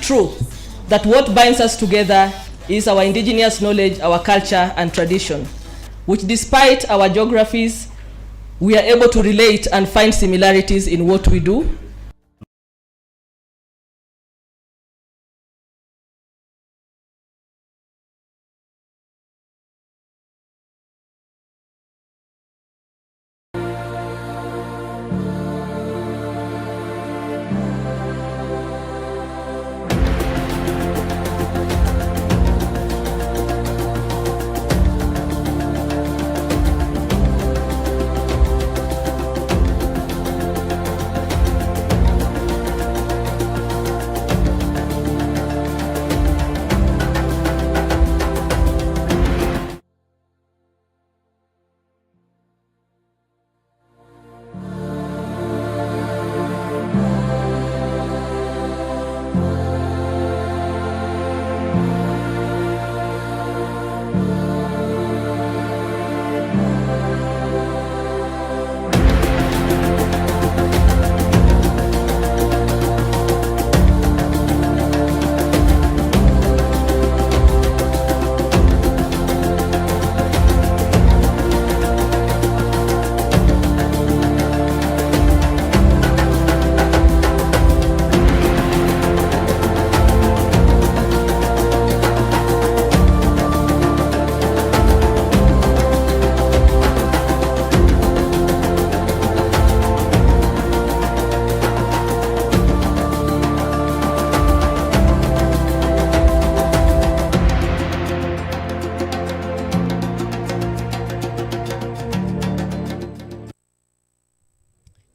true that what binds us together is our indigenous knowledge, our culture and tradition, which despite our geographies, we are able to relate and find similarities in what we do.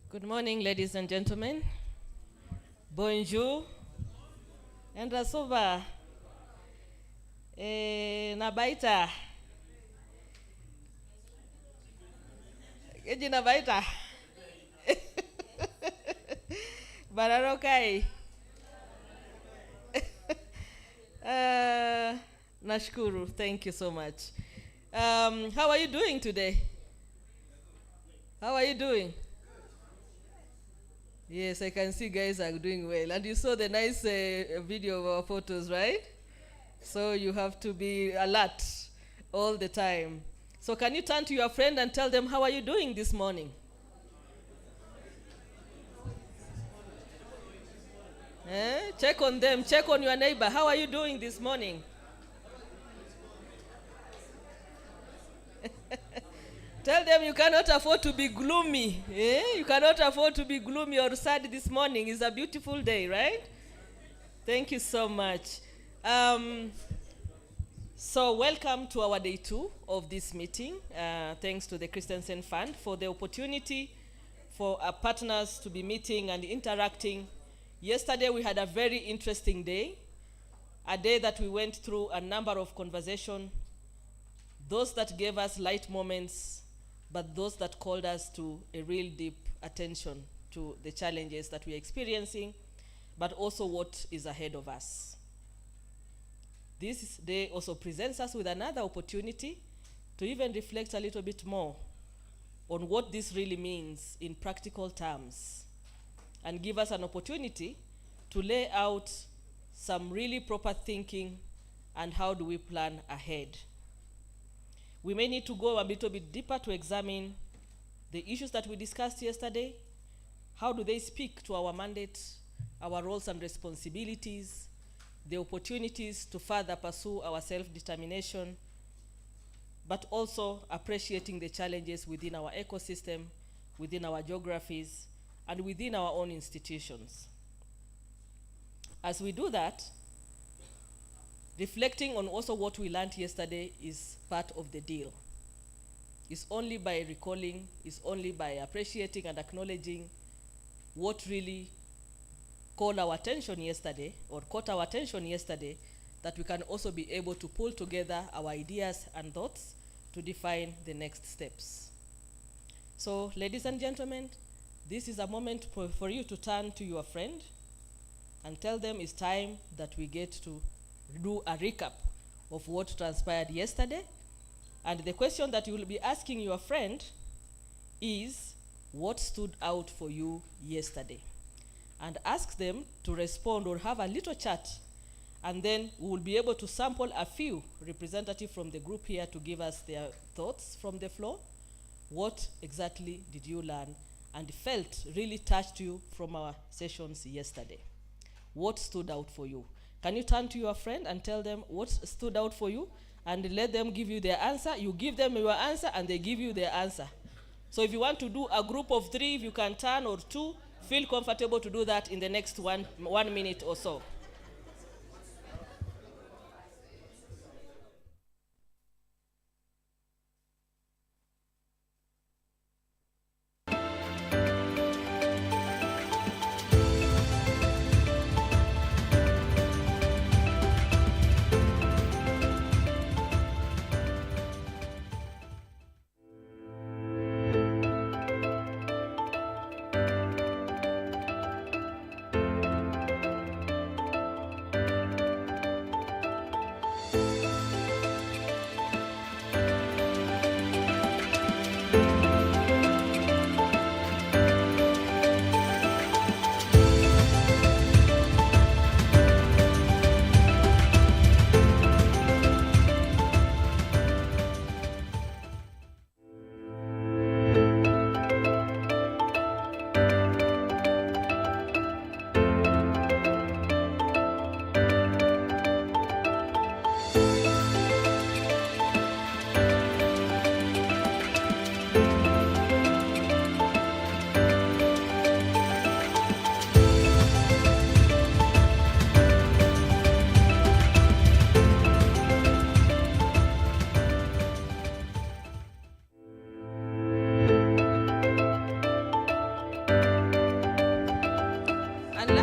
Good morning, ladies and gentlemen. Bonjour. And Rasova. Nabaita. Eji nabaita. Bararokai. Nashkuru. Thank you so much. How are you doing today? How are you doing? Yes, I can see guys are doing well. And you saw the nice video of our photos, right? So you have to be alert all the time. So can you turn to your friend and tell them, how are you doing this morning? Check on them. Check on your neighbor. How are you doing this morning? Tell them you cannot afford to be gloomy. You cannot afford to be gloomy or sad this morning. It's a beautiful day, right? Thank you so much. So welcome to our day 2 of this meeting. Thanks to the Christensen Fund for the opportunity for our partners to be meeting and interacting. Yesterday we had a very interesting day, a day that we went through a number of conversations, those that gave us light moments, but those that called us to a real deep attention to the challenges that we're experiencing, but also what is ahead of us. This day also presents us with another opportunity to even reflect a little bit more on what this really means in practical terms, and give us an opportunity to lay out some really proper thinking and how do we plan ahead. We may need to go a little bit deeper to examine the issues that we discussed yesterday. How do they speak to our mandate, our roles and responsibilities, the opportunities to further pursue our self-determination, but also appreciating the challenges within our ecosystem, within our geographies, and within our own institutions. As we do that, reflecting on also what we learned yesterday is part of the deal. It's only by recalling, it's only by appreciating and acknowledging what really caught our attention yesterday, that we can also be able to pull together our ideas and thoughts to define the next steps. So, ladies and gentlemen, this is a moment for you to turn to your friend and tell them it's time that we get to do a recap of what transpired yesterday. And the question that you will be asking your friend is, what stood out for you yesterday? and ask them to respond or have a little chat. And then we will be able to sample a few representatives from the group here to give us their thoughts from the floor. What exactly did you learn and felt really touched you from our sessions yesterday? What stood out for you? Can you turn to your friend and tell them what stood out for you and let them give you their answer? You give them your answer and they give you their answer. So if you want to do a group of 3, if you can turn, or 2, feel comfortable to do that in the next one minute or so.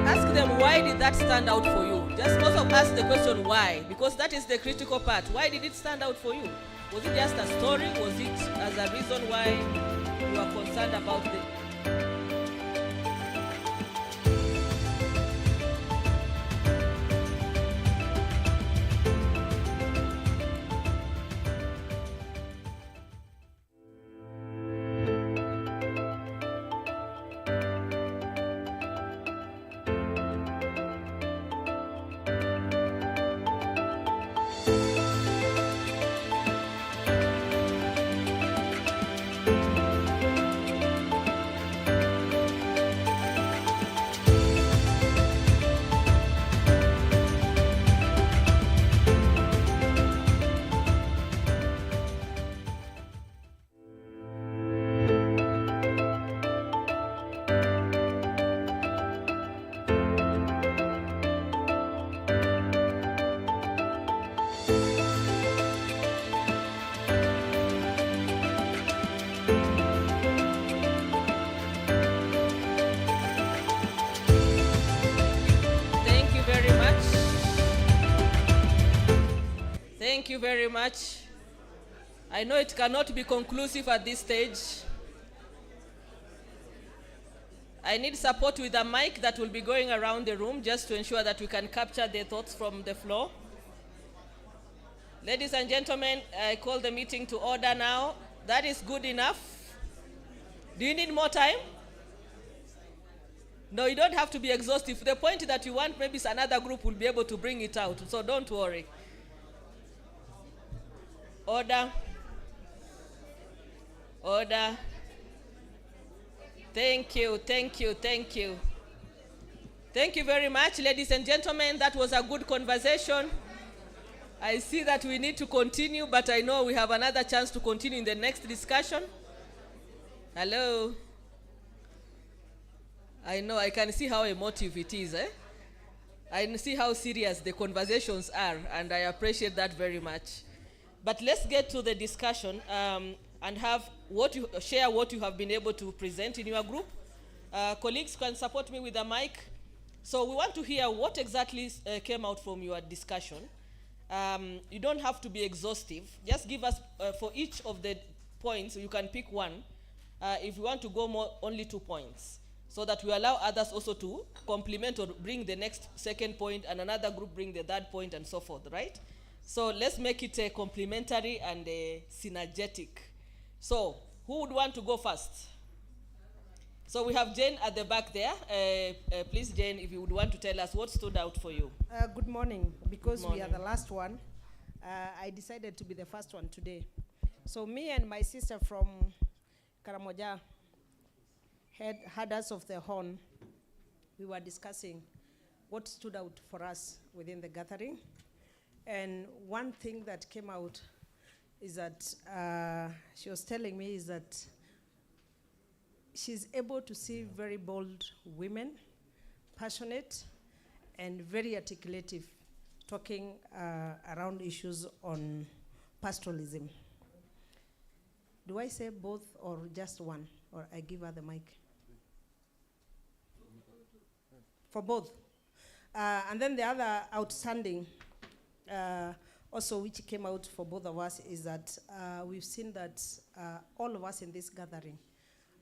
Ask them, why did that stand out for you? Just also ask the question why, because that is the critical part. Why did it stand out for you? Was it just a story? Was it as a reason why you are concerned about the... Thank you very much. I know it cannot be conclusive at this stage. I need support with a mic that will be going around the room just to ensure that we can capture the thoughts from the floor. Ladies and gentlemen, I call the meeting to order now. That is good enough. Do you need more time? No, you don't have to be exhaustive. The point that you want, maybe another group will be able to bring it out. So don't worry. Order. Order. Thank you, thank you, thank you. Thank you very much, ladies and gentlemen. That was a good conversation. I see that we need to continue, but I know we have another chance to continue in the next discussion. Hello. I know, I can see how emotive it is, eh? I see how serious the conversations are, and I appreciate that very much. But let's get to the discussion and have share what you have been able to present in your group. Colleagues can support me with a mic. So we want to hear what exactly came out from your discussion. You don't have to be exhaustive. Just give us, for each of the points, you can pick one. If you want to go more, only 2 points. So that we allow others also to complement or bring the next second point, and another group bring the third point, and so forth, right? So let's make it complementary and synergetic. So who would want to go first? So we have Jane at the back there. Please, Jane, if you would want to tell us what stood out for you. Good morning. Because Good we are the last one, I decided to be the first one today. So me and my sister from Karamoja, headers of the horn, we were discussing what stood out for us within the gathering. And one thing that came out is that she was telling me is that she's able to see very bold women, passionate, and very articulative, talking around issues on pastoralism. Do I say both or just one? Or I give her the mic? For both. And then the other outstanding, also which came out for both of us, is that we've seen that all of us in this gathering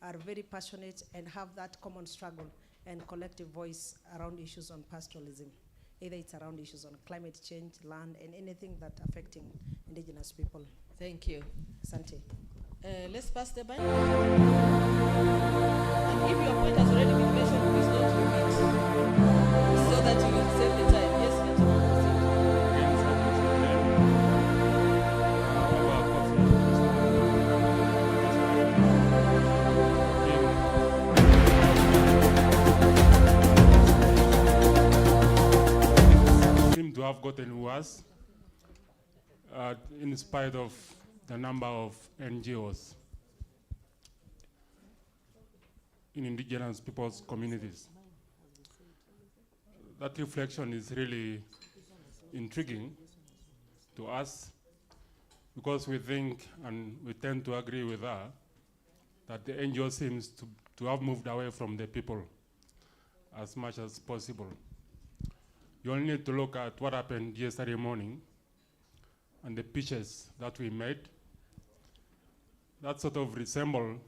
are very passionate and have that common struggle and collective voice around issues on pastoralism. Either it's around issues on climate change, land, and anything that affecting indigenous people. Thank you. Asante. Let's pass the mic. And if your point has already been mentioned, please don't repeat, so that you will save the time. Yes, gentlemen. To have gotten worse in spite of the number of NGOs in indigenous people's communities. That reflection is really intriguing to us because we think, and we tend to agree with her, that the NGO seems to have moved away from the people as much as possible. You only need to look at what happened yesterday morning and the pitches that we made. That sort of resemble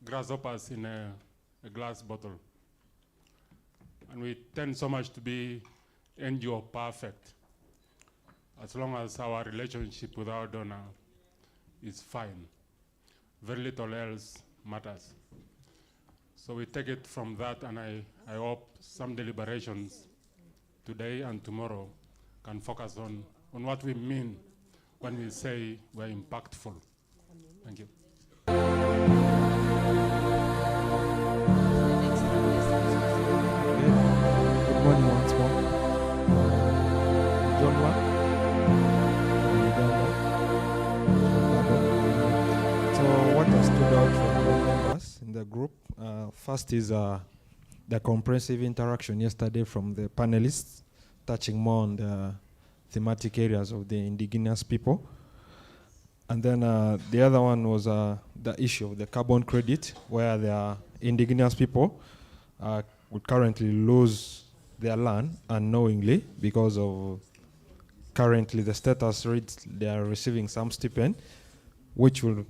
grasshoppers in a glass bottle. And we tend so much to be NGO perfect, as long as our relationship with our donor is fine. Very little else matters. So we take it from that, and I hope some deliberations today and tomorrow can focus on what we mean when we say we're impactful. Thank you. Good morning once more. John Mark from Uganda. So what has stood out from the members in the group? First is the comprehensive interaction yesterday from the panelists, touching more on the thematic areas of the indigenous people. And then the other one was the issue of the carbon credit, where the indigenous people would currently lose their land unknowingly because of currently the status reads they are receiving some stipend, which will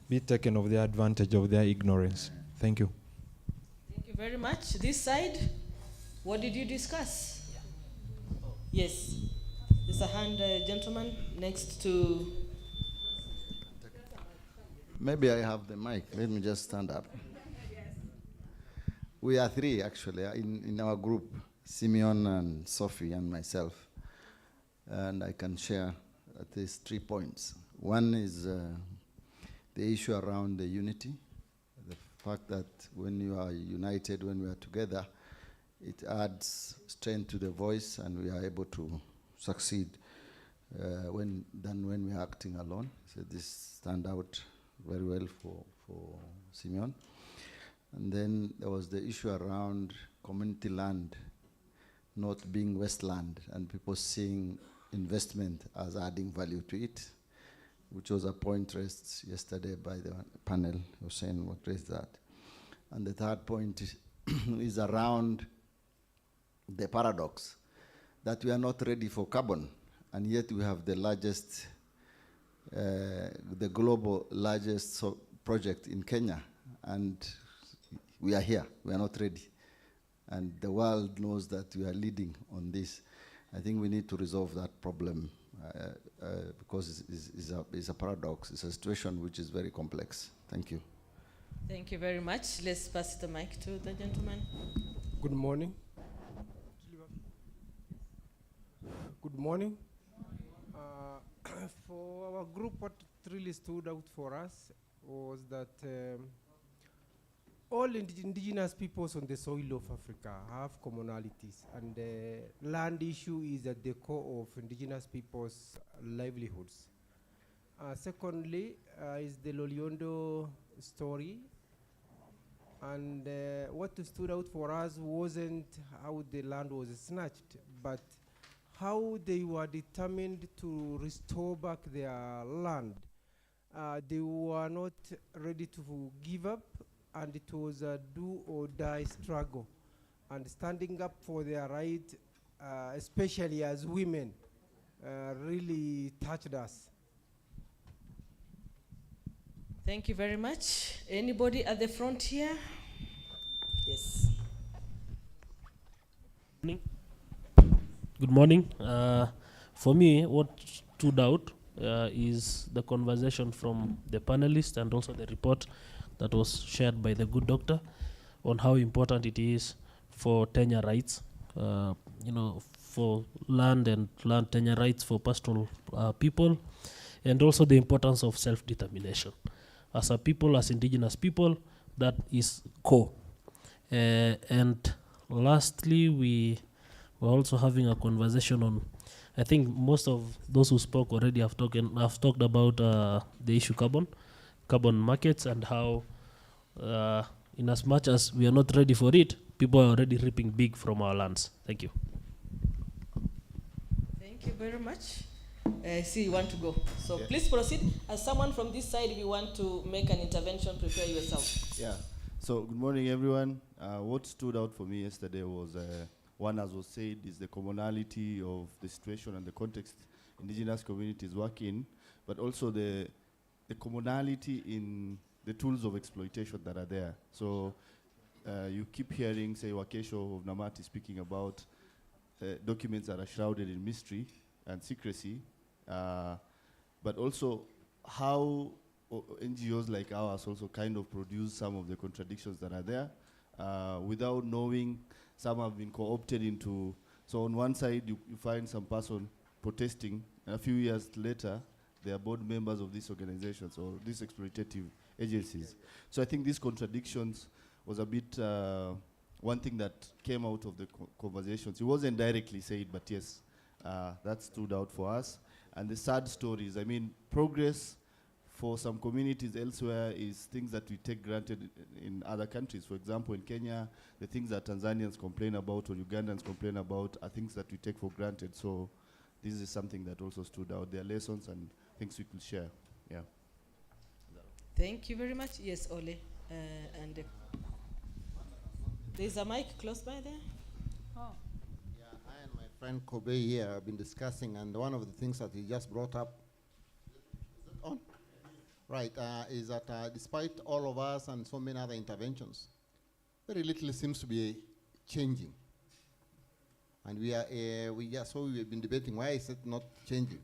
be taken of the advantage of their ignorance. Thank you. Thank you very much. This side, what did you discuss? Yes. There's a hand, gentleman, next to... Maybe I have the mic. Let me just stand up. We are three, actually, in our group, Simeon and Sophie and myself. And I can share at least 3 points. One is the issue around the unity, the fact that when you are united, when we are together, it adds strength to the voice and we are able to succeed than when we are acting alone. So this stand out very well for Simeon. And then there was the issue around community land not being wasteland and people seeing investment as adding value to it, which was a point raised yesterday by the panel. Hussein raised that. And the third point is around the paradox that we are not ready for carbon, and yet we have the largest, the global largest project in Kenya, and we are here, we are not ready. And the world knows that we are leading on this. I think we need to resolve that problem because it's a paradox. It's a situation which is very complex. Thank you. Thank you very much. Let's pass the mic to the gentleman. Good morning. Good morning. For our group, what really stood out for us was that all indigenous peoples on the soil of Africa have commonalities, and the land issue is at the core of indigenous people's livelihoods. Secondly, is the Loliondo story. And what stood out for us wasn't how the land was snatched, but how they were determined to restore back their land. They were not ready to give up, and it was a do or die struggle. And standing up for their right, especially as women, really touched us. Thank you very much. Anybody at the front here? Yes. Good morning. For me, what stood out is the conversation from the panelists and also the report that was shared by the good doctor on how important it is for tenure rights, for land and land tenure rights for pastoral people, and also the importance of self-determination. As a people, as indigenous people, that is core. And lastly, we were also having a conversation on, I think most of those who spoke already have talked about the issue carbon markets, and how in as much as we are not ready for it, people are already reaping big from our lands. Thank you. Thank you very much. I see you want to go. So please proceed. As someone from this side, if you want to make an intervention, prepare yourself. Yeah. So good morning, everyone. What stood out for me yesterday was, one, as was said, is the commonality of the situation and the context indigenous communities work in, but also the commonality in the tools of exploitation that are there. So you keep hearing, say, Wakesho of Namati speaking about documents that are shrouded in mystery and secrecy, but also how NGOs like ours also kind of produce some of the contradictions that are there without knowing. Some have been co-opted into, so on one side you find some person protesting, and a few years later they are board members of these organizations or these exploitative agencies. So I think these contradictions was a bit one thing that came out of the conversations. It wasn't directly said, but yes, that stood out for us. And the sad stories, I mean, progress for some communities elsewhere is things that we take granted in other countries. For example, in Kenya, the things that Tanzanians complain about or Ugandans complain about are things that we take for granted. So this is something that also stood out. There are lessons and things we could share. Yeah. Thank you very much. Yes, Ole. And there's a mic close by there. Oh. Yeah, I and my friend Kobe here have been discussing, and one of the things that he just brought up, is it on? Right, is that despite all of us and so many other interventions, very little seems to be changing. And we've been debating, why is it not changing?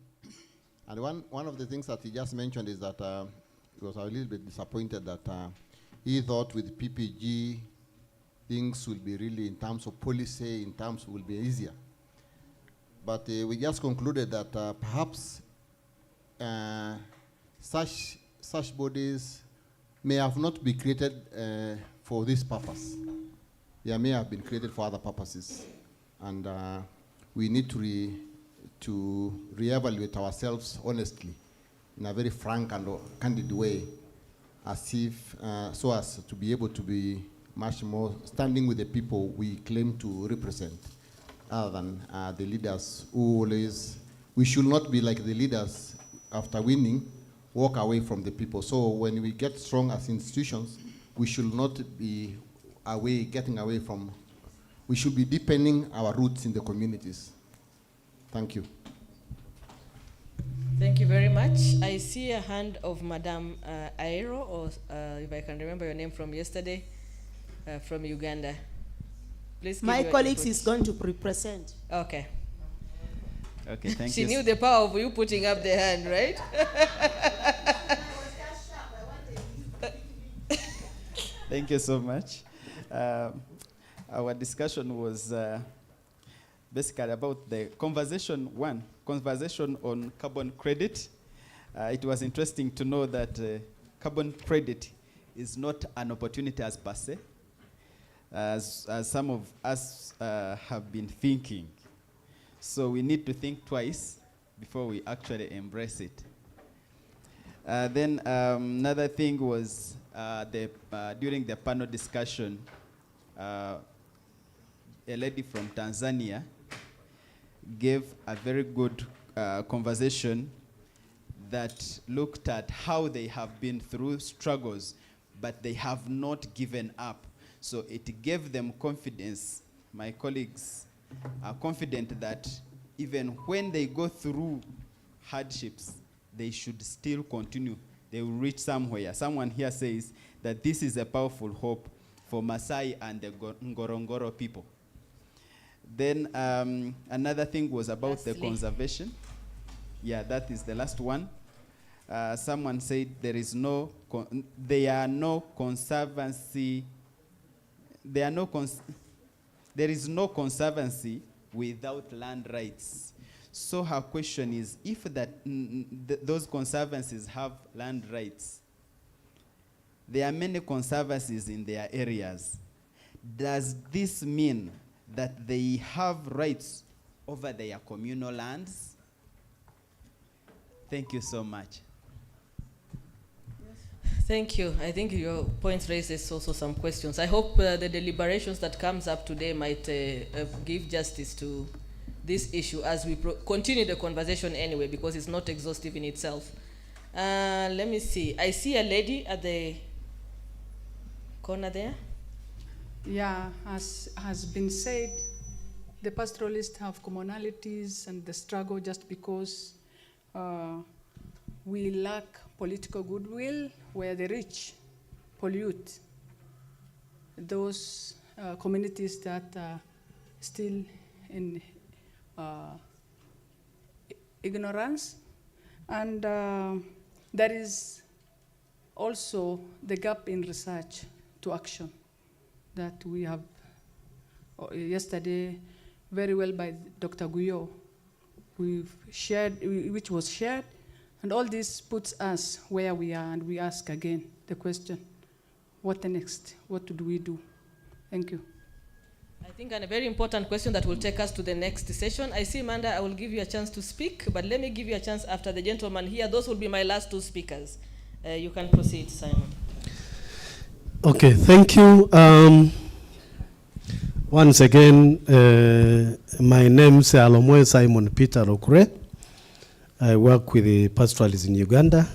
And one of the things that he just mentioned is that he was a little bit disappointed that he thought with PPG, things will be really, in terms of policy, will be easier. But we just concluded that perhaps such bodies may have not been created for this purpose. They may have been created for other purposes. And we need to reevaluate ourselves honestly, in a very frank and candid way, as if, so as to be able to be much more standing with the people we claim to represent, other than the leaders who always, we should not be like the leaders after winning, walk away from the people. So when we get strong as institutions, we should not be getting away from, we should be deepening our roots in the communities. Thank you. Thank you very much. I see a hand of Madam Aero, or if I can remember your name from yesterday, from Uganda. Please. My colleagues is going to represent. Okay. Okay, thank she you. knew the power of you putting up the hand, right? Thank you so much. Our discussion was basically about the conversation on carbon credit. It was interesting to know that carbon credit is not an opportunity as per se, as some of us have been thinking. So we need to think twice before we actually embrace it. Then another thing was during the panel discussion, a lady from Tanzania gave a very good conversation that looked at how they have been through struggles, but they have not given up. So it gave them confidence. My colleagues are confident that even when they go through hardships, they should still continue. They will reach somewhere. Someone here says that this is a powerful hope for Maasai and the Ngorongoro people. Then another thing was about the conservation. Yeah, that is the last one. Someone said there is no conservancy without land rights. So her question is, if those conservancies have land rights, there are many conservancies in their areas. Does this mean that they have rights over their communal lands? Thank you so much. Thank you. I think your point raises also some questions. I hope the deliberations that comes up today might give justice to this issue as we continue the conversation anyway, because it's not exhaustive in itself. Let me see. I see a lady at the corner there. Yeah, as has been said, the pastoralists have commonalities and the struggle just because we lack political goodwill, where the rich pollute those communities that are still in ignorance. And there is also the gap in research to action that we have yesterday very well by Dr. Guyot, which was shared. And all this puts us where we are, and we ask again the question, what next? What do we do? Thank you. I think a very important question that will take us to the next session. I see, Amanda, I will give you a chance to speak, but let me give you a chance after the gentleman here. Those will be my last two speakers. You can proceed, Simon. Okay, thank you. Once again, my name is Alomwe Simon Peter Okure. I work with the pastoralists in Uganda.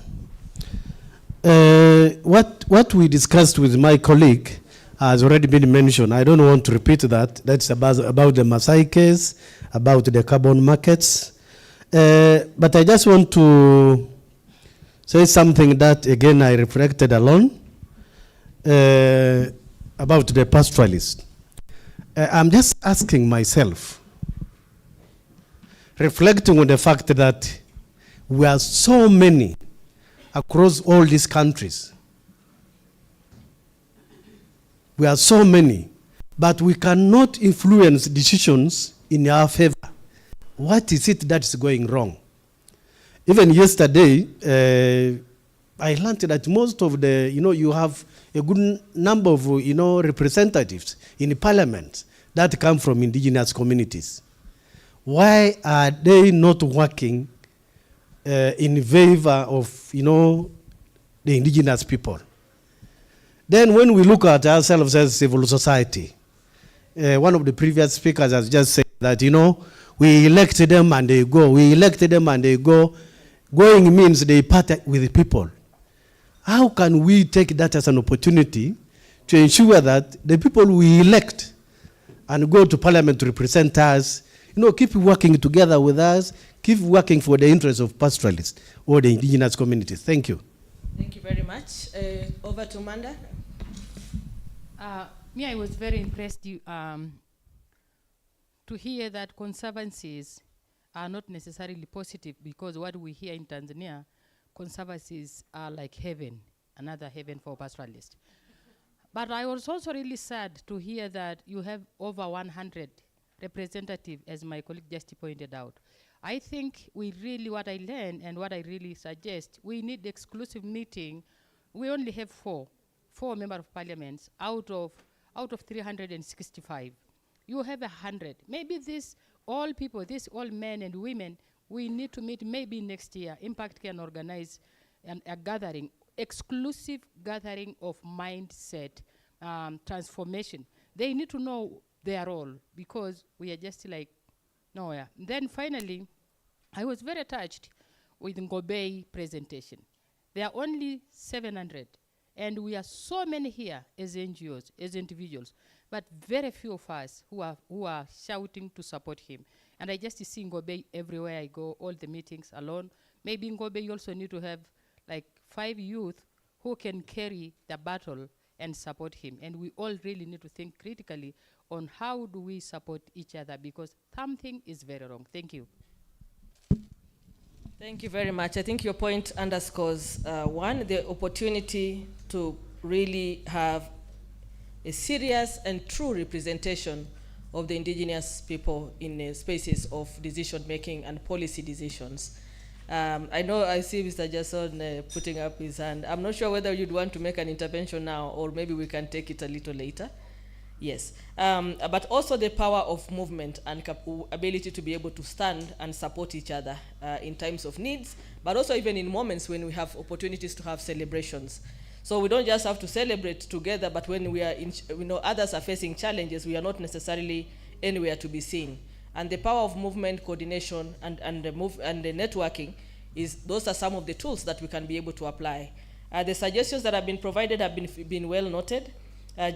What we discussed with my colleague has already been mentioned. I don't want to repeat that. That's about the Maasai case, about the carbon markets. But I just want to say something that, again, I reflected alone about the pastoralists. I'm just asking myself, reflecting on the fact that we are so many across all these countries. We are so many, but we cannot influence decisions in our favor. What is it that is going wrong? Even yesterday, I learned that most of the, you have a good number of, representatives in the parliament that come from indigenous communities. Why are they not working in favor of, the indigenous people? Then when we look at ourselves as civil society, one of the previous speakers has just said that, we elected them and they go. We elected them and they go. Going means they part with the people. How can we take that as an opportunity to ensure that the people we elect and go to parliament to represent us, keep working together with us, keep working for the interests of pastoralists or the indigenous communities? Thank you. Thank you very much. Over to Amanda. I was very impressed to hear that conservancies are not necessarily positive, because what we hear in Tanzania, conservancies are like heaven, another heaven for pastoralists. But I was also really sad to hear that you have over 100 representatives, as my colleague just pointed out. I think what I learned and what I really suggest, we need exclusive meeting. We only have four members of parliament out of 365. You have 100. Maybe all men and women, we need to meet maybe next year. Impact can organize a gathering, exclusive gathering of mindset transformation. They need to know their role because we are just like nowhere. Then finally, I was very touched with Ngobei presentation. There are only 700, and we are so many here as NGOs, as individuals, but very few of us who are shouting to support him. And I just see Ngobei everywhere I go, all the meetings alone. Maybe Ngobei you also need to have like 5 youth who can carry the battle and support him. And we all really need to think critically on how do we support each other, because something is very wrong. Thank you. Thank you very much. I think your point underscores, one, the opportunity to really have a serious and true representation of the indigenous people in spaces of decision making and policy decisions. I know I see Mr. Jason putting up his hand. I'm not sure whether you'd want to make an intervention now or maybe we can take it a little later. Yes, but also the power of movement and ability to be able to stand and support each other in times of needs, but also even in moments when we have opportunities to have celebrations. So we don't just have to celebrate together, but when we are others are facing challenges, we are not necessarily anywhere to be seen. And the power of movement, coordination, and the networking, those are some of the tools that we can be able to apply. The suggestions that have been provided have been well noted.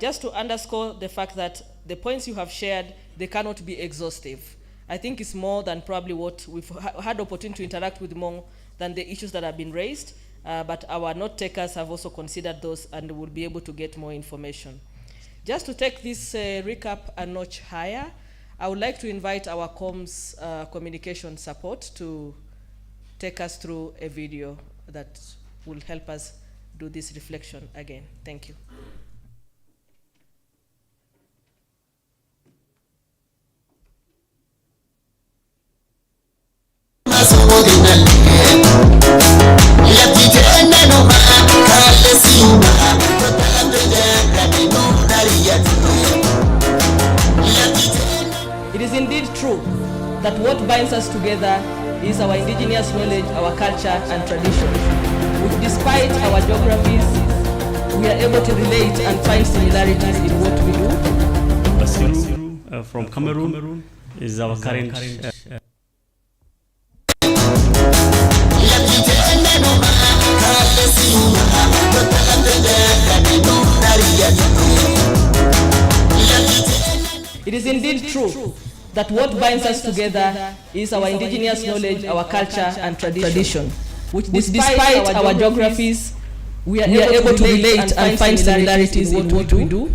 Just to underscore the fact that the points you have shared, they cannot be exhaustive. I think it's more than probably what we've had opportunity to interact with more than the issues that have been raised, but our note takers have also considered those and will be able to get more information. Just to take this recap a notch higher, I would like to invite our comms communication support to take us through a video that will help us do this reflection again. Thank you. It is indeed true that what binds us together is our indigenous knowledge, our culture and tradition, which despite our geographies, we are able to relate and find similarities in what we do. Basiru from Cameroon is our current It is indeed true that what binds us together is our indigenous knowledge, our culture and tradition, which despite our geographies, we are able to relate and find similarities in what we do.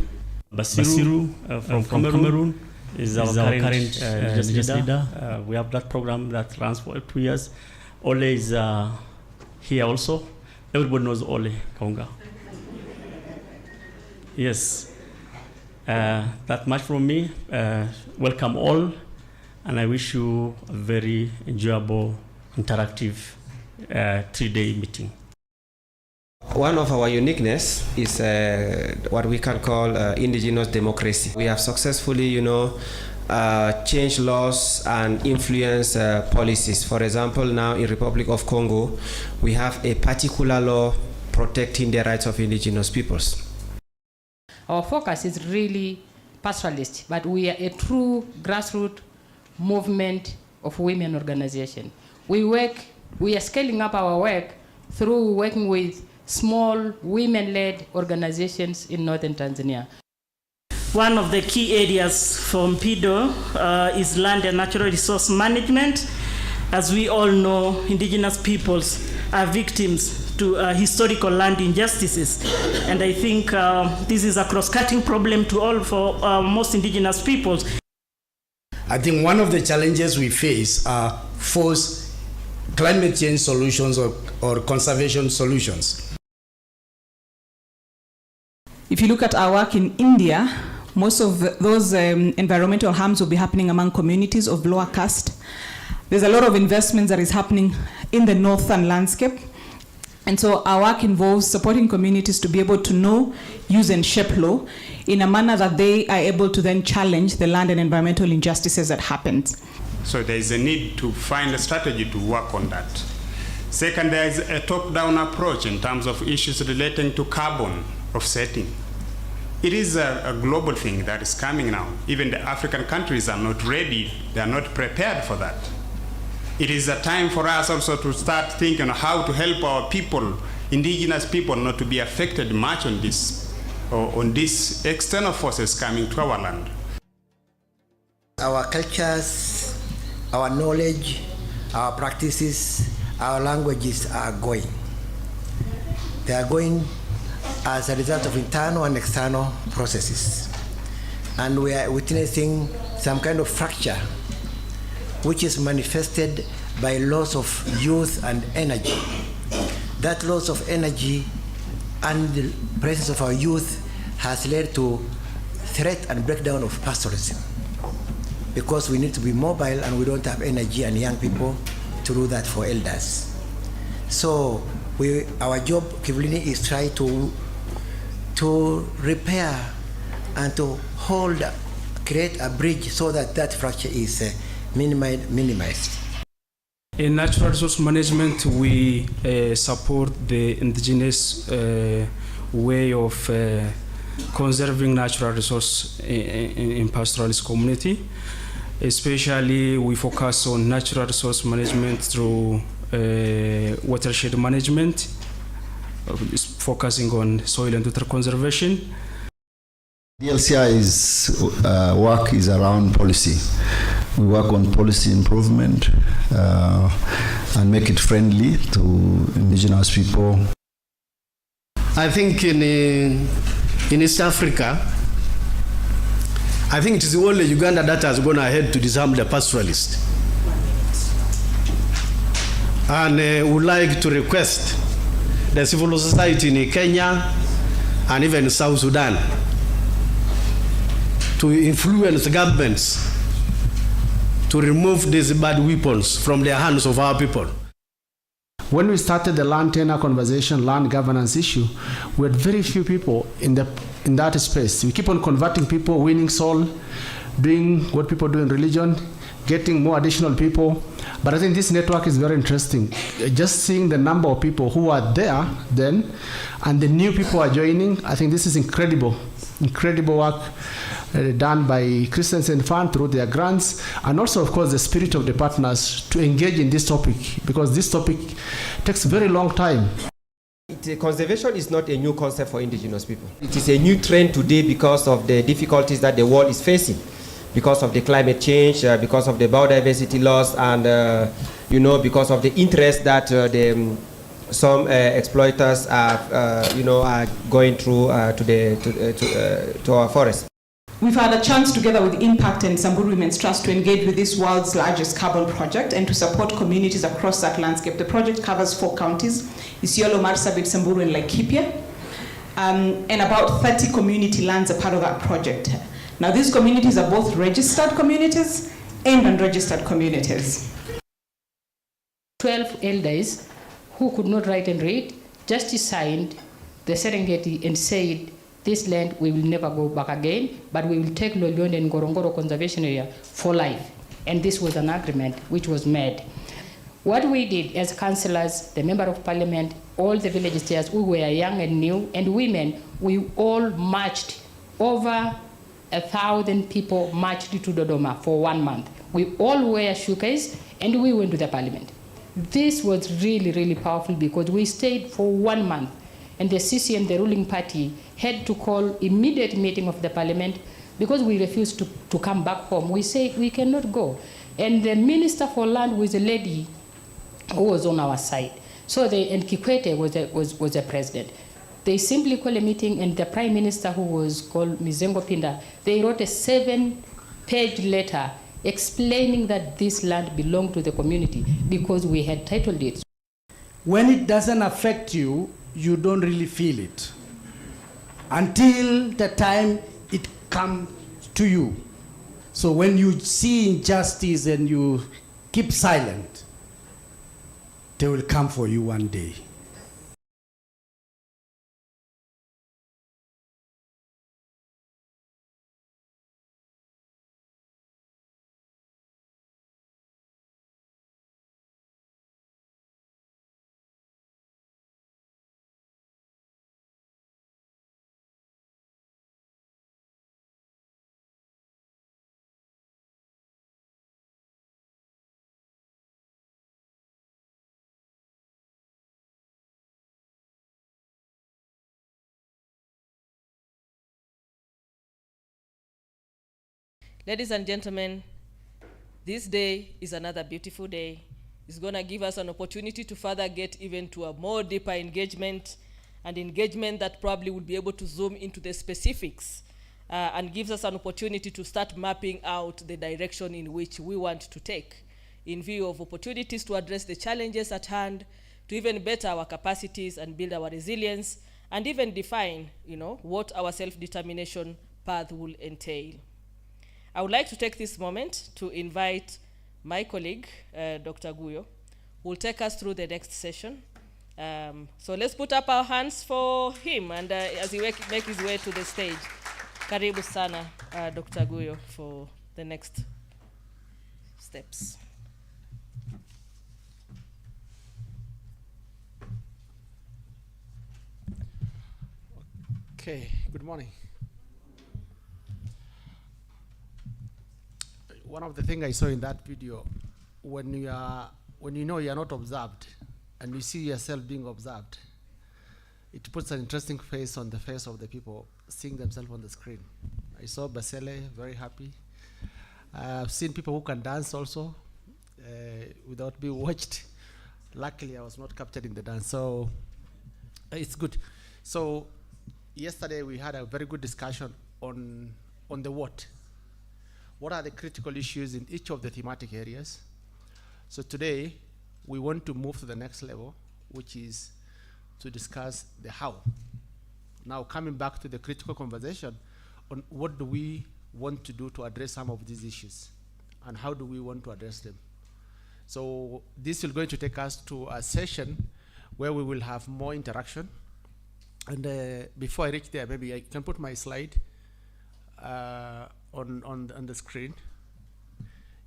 Basiru from Cameroon is our current leader. We have that program that runs for 2 years. Ole is here also. Everybody knows Ole Kaunga. Yes. That much from me. Welcome all, and I wish you a very enjoyable, interactive 3-day meeting. One of our uniqueness is what we can call indigenous democracy. We have successfully, changed laws and influenced policies. For example, now in Republic of Congo, we have a particular law protecting the rights of indigenous peoples. Our focus is really pastoralist, but we are a true grassroots movement of women organization. We are scaling up our work through working with small women-led organizations in northern Tanzania. One of the key areas for MPIDO is land and natural resource management. As we all know, indigenous peoples are victims to historical land injustices. And I think this is a cross-cutting problem for most indigenous peoples. I think one of the challenges we face are forced climate change solutions or conservation solutions. If you look at our work in India, most of those environmental harms will be happening among communities of lower caste. There's a lot of investments that is happening in the northern landscape. And so our work involves supporting communities to be able to know, use, and shape law in a manner that they are able to then challenge the land and environmental injustices that happen. So there is a need to find a strategy to work on that. Second, there is a top-down approach in terms of issues relating to carbon offsetting. It is a global thing that is coming now. Even the African countries are not ready, they are not prepared for that. It is a time for us also to start thinking on how to help our people, indigenous people, not to be affected much on this, or on these external forces coming to our land. Our cultures, our knowledge, our practices, our languages are going. They are going as a result of internal and external processes. And we are witnessing some kind of fracture, which is manifested by loss of youth and energy. That loss of energy and the presence of our youth has led to threat and breakdown of pastoralism, because we need to be mobile and we don't have energy and young people to do that for elders. So our job, Kivulini, is try to repair and to create a bridge so that that fracture is minimized. In natural resource management, we support the indigenous way of conserving natural resource in pastoralist community. Especially, we focus on natural resource management through watershed management, focusing on soil and water conservation. DLCI's work is around policy. We work on policy improvement and make it friendly to indigenous people. I think in East Africa, I think it is only Uganda that has gone ahead to disarm the pastoralists. And would like to request the civil society in Kenya and even South Sudan to influence governments to remove these bad weapons from the hands of our people. When we started the land tenure conversation, land governance issue, we had very few people in that space. We keep on converting people, winning soul, doing what people do in religion, getting more additional people. But I think this network is very interesting. Just seeing the number of people who are there then, and the new people are joining, I think this is incredible work done by Christensen Fund through their grants, and also, of course, the spirit of the partners to engage in this topic, because this topic takes a very long time. Conservation is not a new concept for indigenous people. It is a new trend today because of the difficulties that the world is facing, because of the climate change, because of the biodiversity loss, and because of the interest that some exploiters are going through to our forests. We've had a chance together with Impact and Samburu Women's Trust to engage with this world's largest carbon project and to support communities across that landscape. The project covers 4 counties, Isiolo, Marsabit, Samburu, and Laikipia. And about 30 community lands are part of that project. Now, these communities are both registered communities and unregistered communities. 12 elders who could not write and read just signed the Serengeti and said, this land we will never go back again, but we will take Lolionde and Ngorongoro Conservation Area for life. And this was an agreement which was made. What we did as councillors, the member of parliament, all the village chairs, we were young and new, and women, we all marched. Over 1,000 people marched to Dodoma for 1 month. We all wear shukais, and we went to the parliament. This was really, really powerful because we stayed for 1 month, and the CCM, the ruling party, had to call immediate meeting of the parliament because we refused to come back home. We said we cannot go. And the Minister for Land was a lady who was on our side. So and Kikwete was the president. They simply called a meeting, and the Prime Minister, who was called Mizengo Pinda, they wrote a 7-page letter explaining that this land belonged to the community because we had title deeds. When it doesn't affect you, you don't really feel it. until the time it comes to you. So when you see injustice and you keep silent, they will come for you one day. Ladies and gentlemen, this day is another beautiful day. It's going to give us an opportunity to further get even to a more deeper engagement, and engagement that probably will be able to zoom into the specifics and gives us an opportunity to start mapping out the direction in which we want to take in view of opportunities to address the challenges at hand, to even better our capacities and build our resilience, and even define, what our self-determination path will entail. I would like to take this moment to invite my colleague, Dr. Guyo, who will take us through the next session. So let's put up our hands for him, and as he make his way to the stage. Karibu sana, Dr. Guyo, for the next steps. Okay, good morning. One of the things I saw in that video, when you know you are not observed and you see yourself being observed, it puts an interesting face on the face of the people seeing themselves on the screen. I saw Basele very happy. I've seen people who can dance also without being watched. Luckily, I was not captured in the dance, so it's good. So yesterday we had a very good discussion on the what. What are the critical issues in each of the thematic areas? So today, we want to move to the next level, which is to discuss the how. Now, coming back to the critical conversation on what do we want to do to address some of these issues, and how do we want to address them. So this is going to take us to a session where we will have more interaction. And before I reach there, maybe I can put my slide on the screen.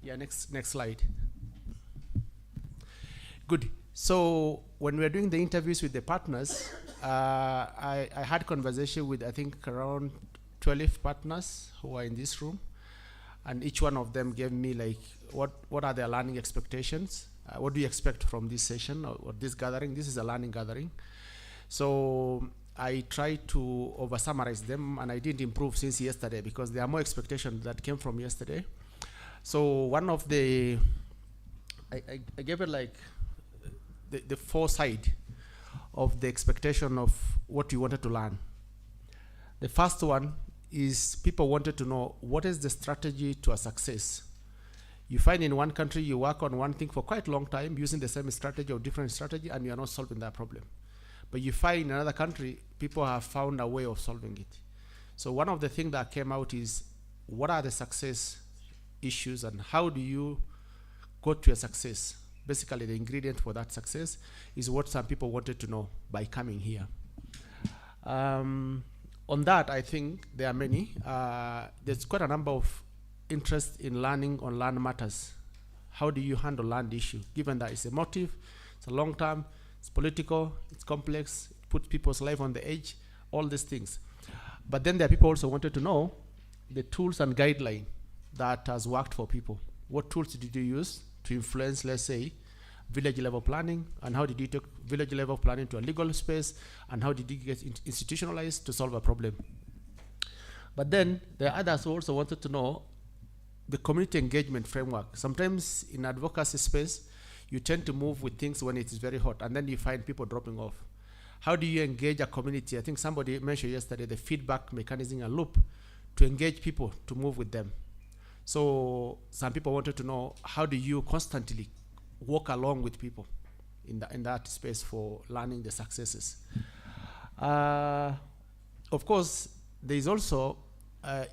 Yeah, next slide. Good. So when we're doing the interviews with the partners, I had conversation with, I think, around 12 partners who are in this room, and each one of them gave me like what are their learning expectations. What do you expect from this session or this gathering? This is a learning gathering. So I tried to over-summarize them, and I didn't improve since yesterday because there are more expectations that came from yesterday. So one of the, I gave it like the foresight of the expectation of what you wanted to learn. The first one is people wanted to know what is the strategy to a success. You find in one country you work on one thing for quite a long time using the same strategy or different strategy, and you are not solving that problem. But you find in another country, people have found a way of solving it. So one of the things that came out is, what are the success issues and how do you go to a success? Basically, the ingredient for that success is what some people wanted to know by coming here. On that, I think there are many. There's quite a number of interest in learning on land matters. How do you handle land issue? Given that it's a motive, it's a long term, it's political, it's complex, it puts people's life on the edge, all these things. But then there are people also wanted to know the tools and guideline that has worked for people. What tools did you use to influence, let's say, village level planning, and how did you take village level planning to a legal space, and how did you get institutionalized to solve a problem? But then there are others who also wanted to know the community engagement framework. Sometimes in advocacy space, you tend to move with things when it is very hot, and then you find people dropping off. How do you engage a community? I think somebody mentioned yesterday the feedback mechanism and loop to engage people, to move with them. So some people wanted to know, how do you constantly walk along with people in that space for learning the successes? of course, there is also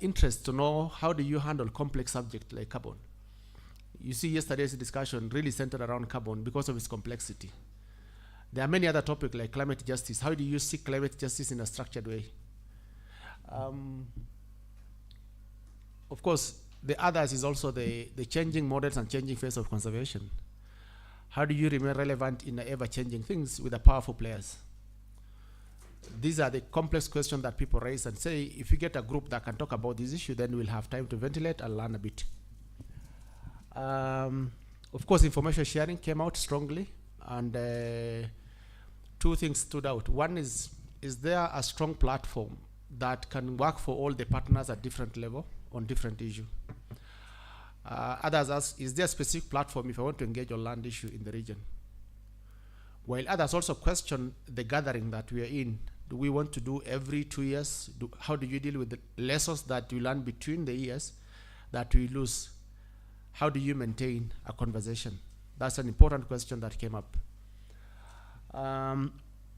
interest to know how do you handle complex subject like carbon. You see yesterday's discussion really centered around carbon because of its complexity. There are many other topics like climate justice. How do you seek climate justice in a structured way? Of course, the others is also the changing models and changing face of conservation. How do you remain relevant in the ever-changing things with the powerful players? These are the complex questions that people raise and say, if you get a group that can talk about this issue, then we'll have time to ventilate and learn a bit. Of course, information sharing came out strongly, and two things stood out. One is there a strong platform that can work for all the partners at different level on different issue? Others ask, is there a specific platform if I want to engage on land issue in the region? While others also question the gathering that we are in. Do we want to do every 2 years? How do you deal with the lessons that you learn between the years that we lose? How do you maintain a conversation? That's an important question that came up.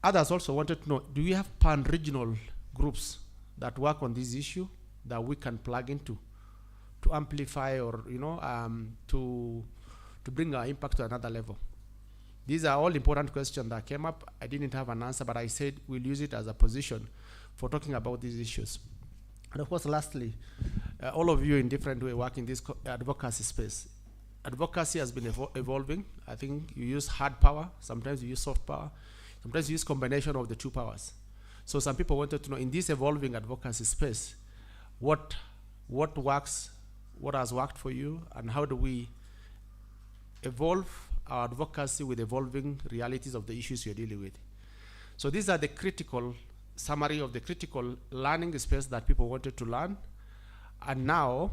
Others also wanted to know, do we have pan-regional groups that work on this issue that we can plug into to amplify or, to bring our impact to another level? These are all important questions that came up. I didn't have an answer, but I said we'll use it as a position for talking about these issues. And of course, lastly, all of you in different way work in this advocacy space. Advocacy has been evolving. I think you use hard power, sometimes you use soft power, sometimes you use combination of the two powers. So some people wanted to know, in this evolving advocacy space, what works, what has worked for you, and how do we evolve our advocacy with evolving realities of the issues you're dealing with. So these are the critical summary of the critical learning space that people wanted to learn. And now,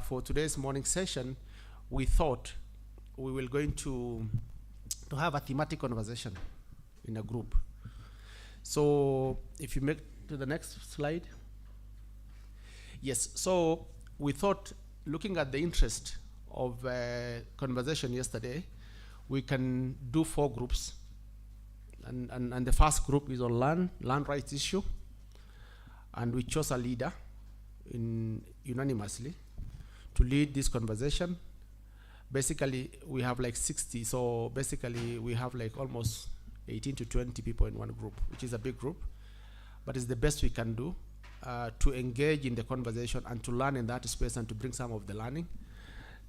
for today's morning session, we thought we were going to have a thematic conversation in a group. So if you make to the next slide. Yes, so we thought, looking at the interest of conversation yesterday, we can do 4 groups. And the first group is on land rights issue. And we chose a leader unanimously to lead this conversation. Basically, we have like 60. So basically, we have like almost 18 to 20 people in one group, which is a big group. But it's the best we can do to engage in the conversation and to learn in that space and to bring some of the learning.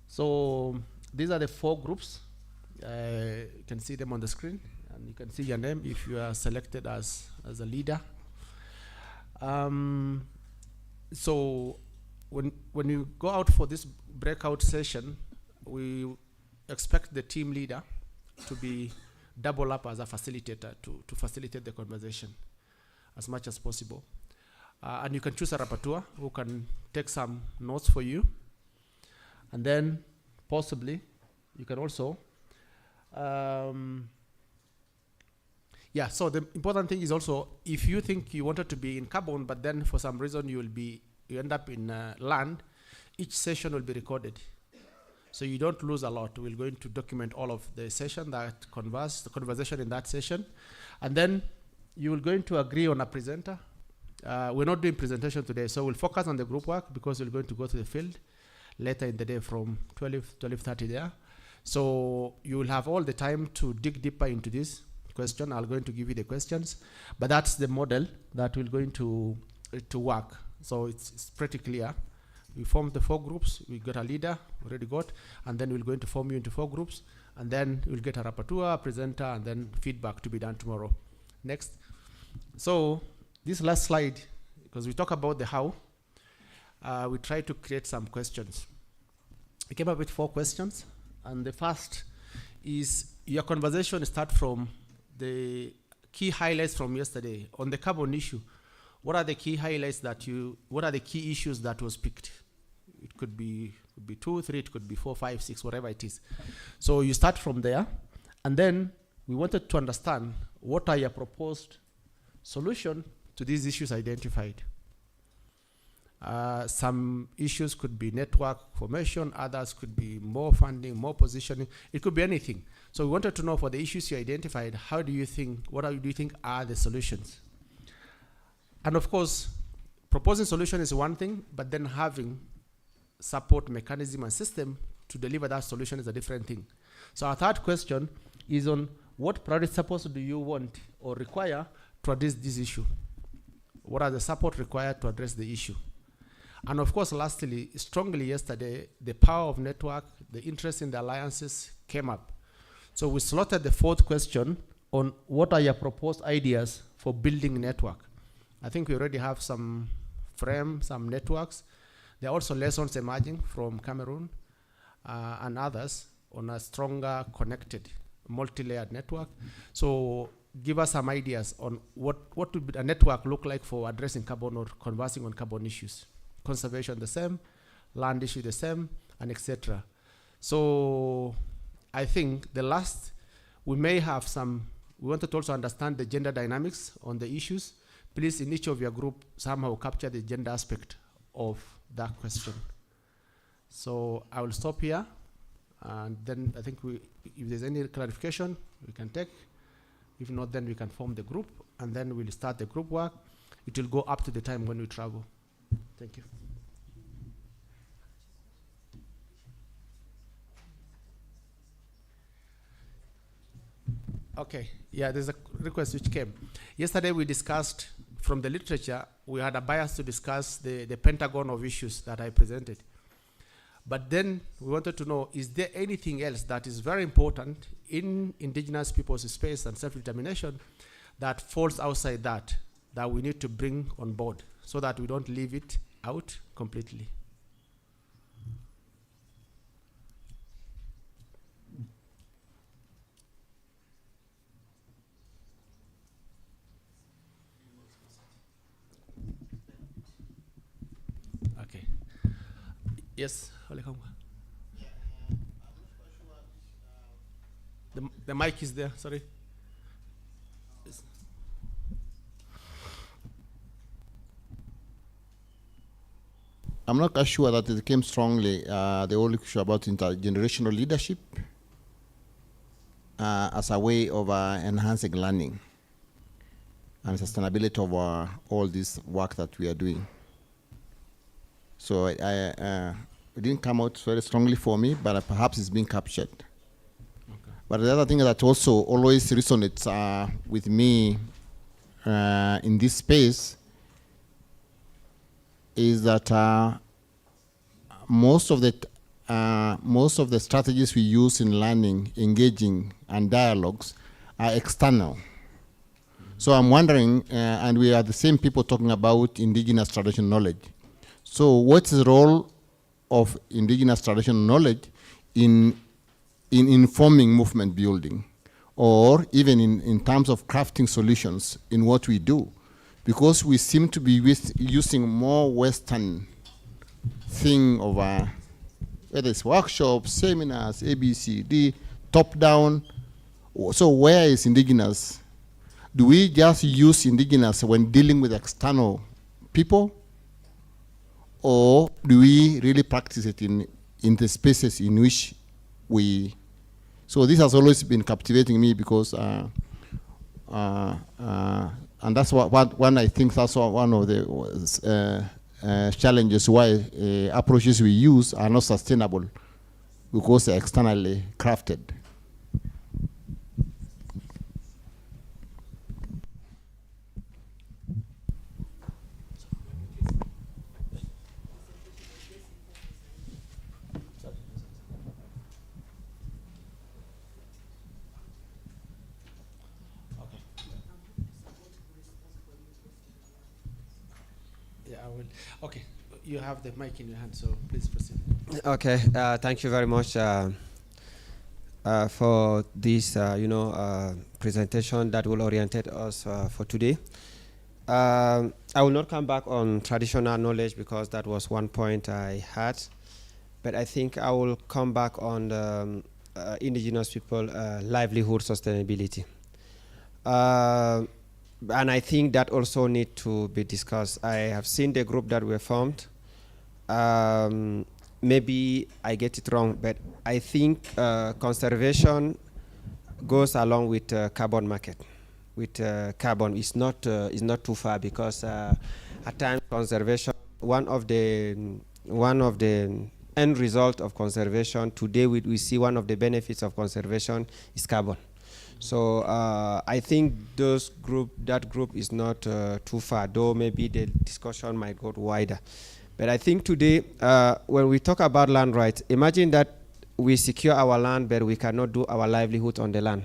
So these are the 4 groups. You can see them on the screen, and you can see your name if you are selected as a leader. So when you go out for this breakout session, we expect the team leader to be double up as a facilitator to facilitate the conversation as much as possible. And you can choose a rapporteur who can take some notes for you. And then possibly you can also so the important thing is also, if you think you wanted to be in carbon, but then for some reason you end up in land, each session will be recorded. So you don't lose a lot. We're going to document all of the session that the conversation in that session. And then you will going to agree on a presenter. We're not doing presentation today, so we'll focus on the group work because we're going to go to the field later in the day from 12:30 there. So you will have all the time to dig deeper into this question. I'm going to give you the questions, but that's the model that we're going to work. So it's pretty clear. We formed the 4 groups. We got a leader, already got, and then we're going to form you into 4 groups, and then we'll get a rapporteur, a presenter, and then feedback to be done tomorrow. Next. So this last slide, because we talk about the how, we try to create some questions. We came up with 4 questions, and the first is your conversation start from the key highlights from yesterday on the carbon issue. What are the key highlights what are the key issues that was picked? It could be 2, 3, it could be 4, 5, 6, whatever it is. So you start from there, and then we wanted to understand what are your proposed solution to these issues identified. Some issues could be network formation, others could be more funding, more positioning. It could be anything. So we wanted to know, for the issues you identified, what do you think are the solutions? And of course, proposing solution is one thing, but then having support mechanism and system to deliver that solution is a different thing. So our third question is on what priority support do you want or require to address this issue? What are the support required to address the issue? And of course, lastly, strongly yesterday, the power of network, the interest in the alliances came up. So we slotted the fourth question on what are your proposed ideas for building network. I think we already have some networks. There are also lessons emerging from Cameroon and others on a stronger, connected, multi-layered network. So give us some ideas on what would a network look like for addressing carbon or conversing on carbon issues. Conservation the same, land issue the same, and etc. So I think the last, we may have we wanted to also understand the gender dynamics on the issues. Please, in each of your group, somehow capture the gender aspect of that question. So I will stop here, and then I think if there's any clarification, we can take. If not, then we can form the group, and then we'll start the group work. It will go up to the time when we travel. Thank you. Okay, yeah, there's a request which came. Yesterday we discussed, from the literature, we had a bias to discuss the pentagon of issues that I presented. But then we wanted to know, is there anything else that is very important in indigenous people's space and self-determination that falls outside that we need to bring on board so that we don't leave it out completely? Okay. Yes, the mic is there, sorry. I'm not quite sure that it came strongly, the whole issue about intergenerational leadership as a way of enhancing learning and sustainability of all this work that we are doing. So it didn't come out very strongly for me, but perhaps it's being captured. Okay. But the other thing that also always resonates with me in this space is that most of the strategies we use in learning, engaging, and dialogues are external. So I'm wondering, and we are the same people talking about indigenous traditional knowledge. So what's the role of indigenous traditional knowledge in informing movement building, or even in terms of crafting solutions in what we do? Because we seem to be using more Western thing of whether it's workshops, seminars, ABCD, top-down. So where is indigenous? Do we just use indigenous when dealing with external people? Or do we really practice it in the spaces in which we... So this has always been captivating me because, and that's one I think that's one of the challenges why approaches we use are not sustainable because they're externally crafted. Okay, you have the mic in your hand, so please proceed. Okay, thank you very much for this, presentation that will orientate us for today. I will not come back on traditional knowledge because that was one point I had, but I think I will come back on the indigenous people livelihood sustainability. And I think that also need to be discussed. I have seen the group that were formed. Maybe I get it wrong, but I think conservation goes along with carbon market. carbon is not too far, because at times conservation, one of the end result of conservation today, we see one of the benefits of conservation is carbon. So I think that group is not too far, though maybe the discussion might go wider. But I think today, when we talk about land rights, imagine that we secure our land, but we cannot do our livelihood on the land.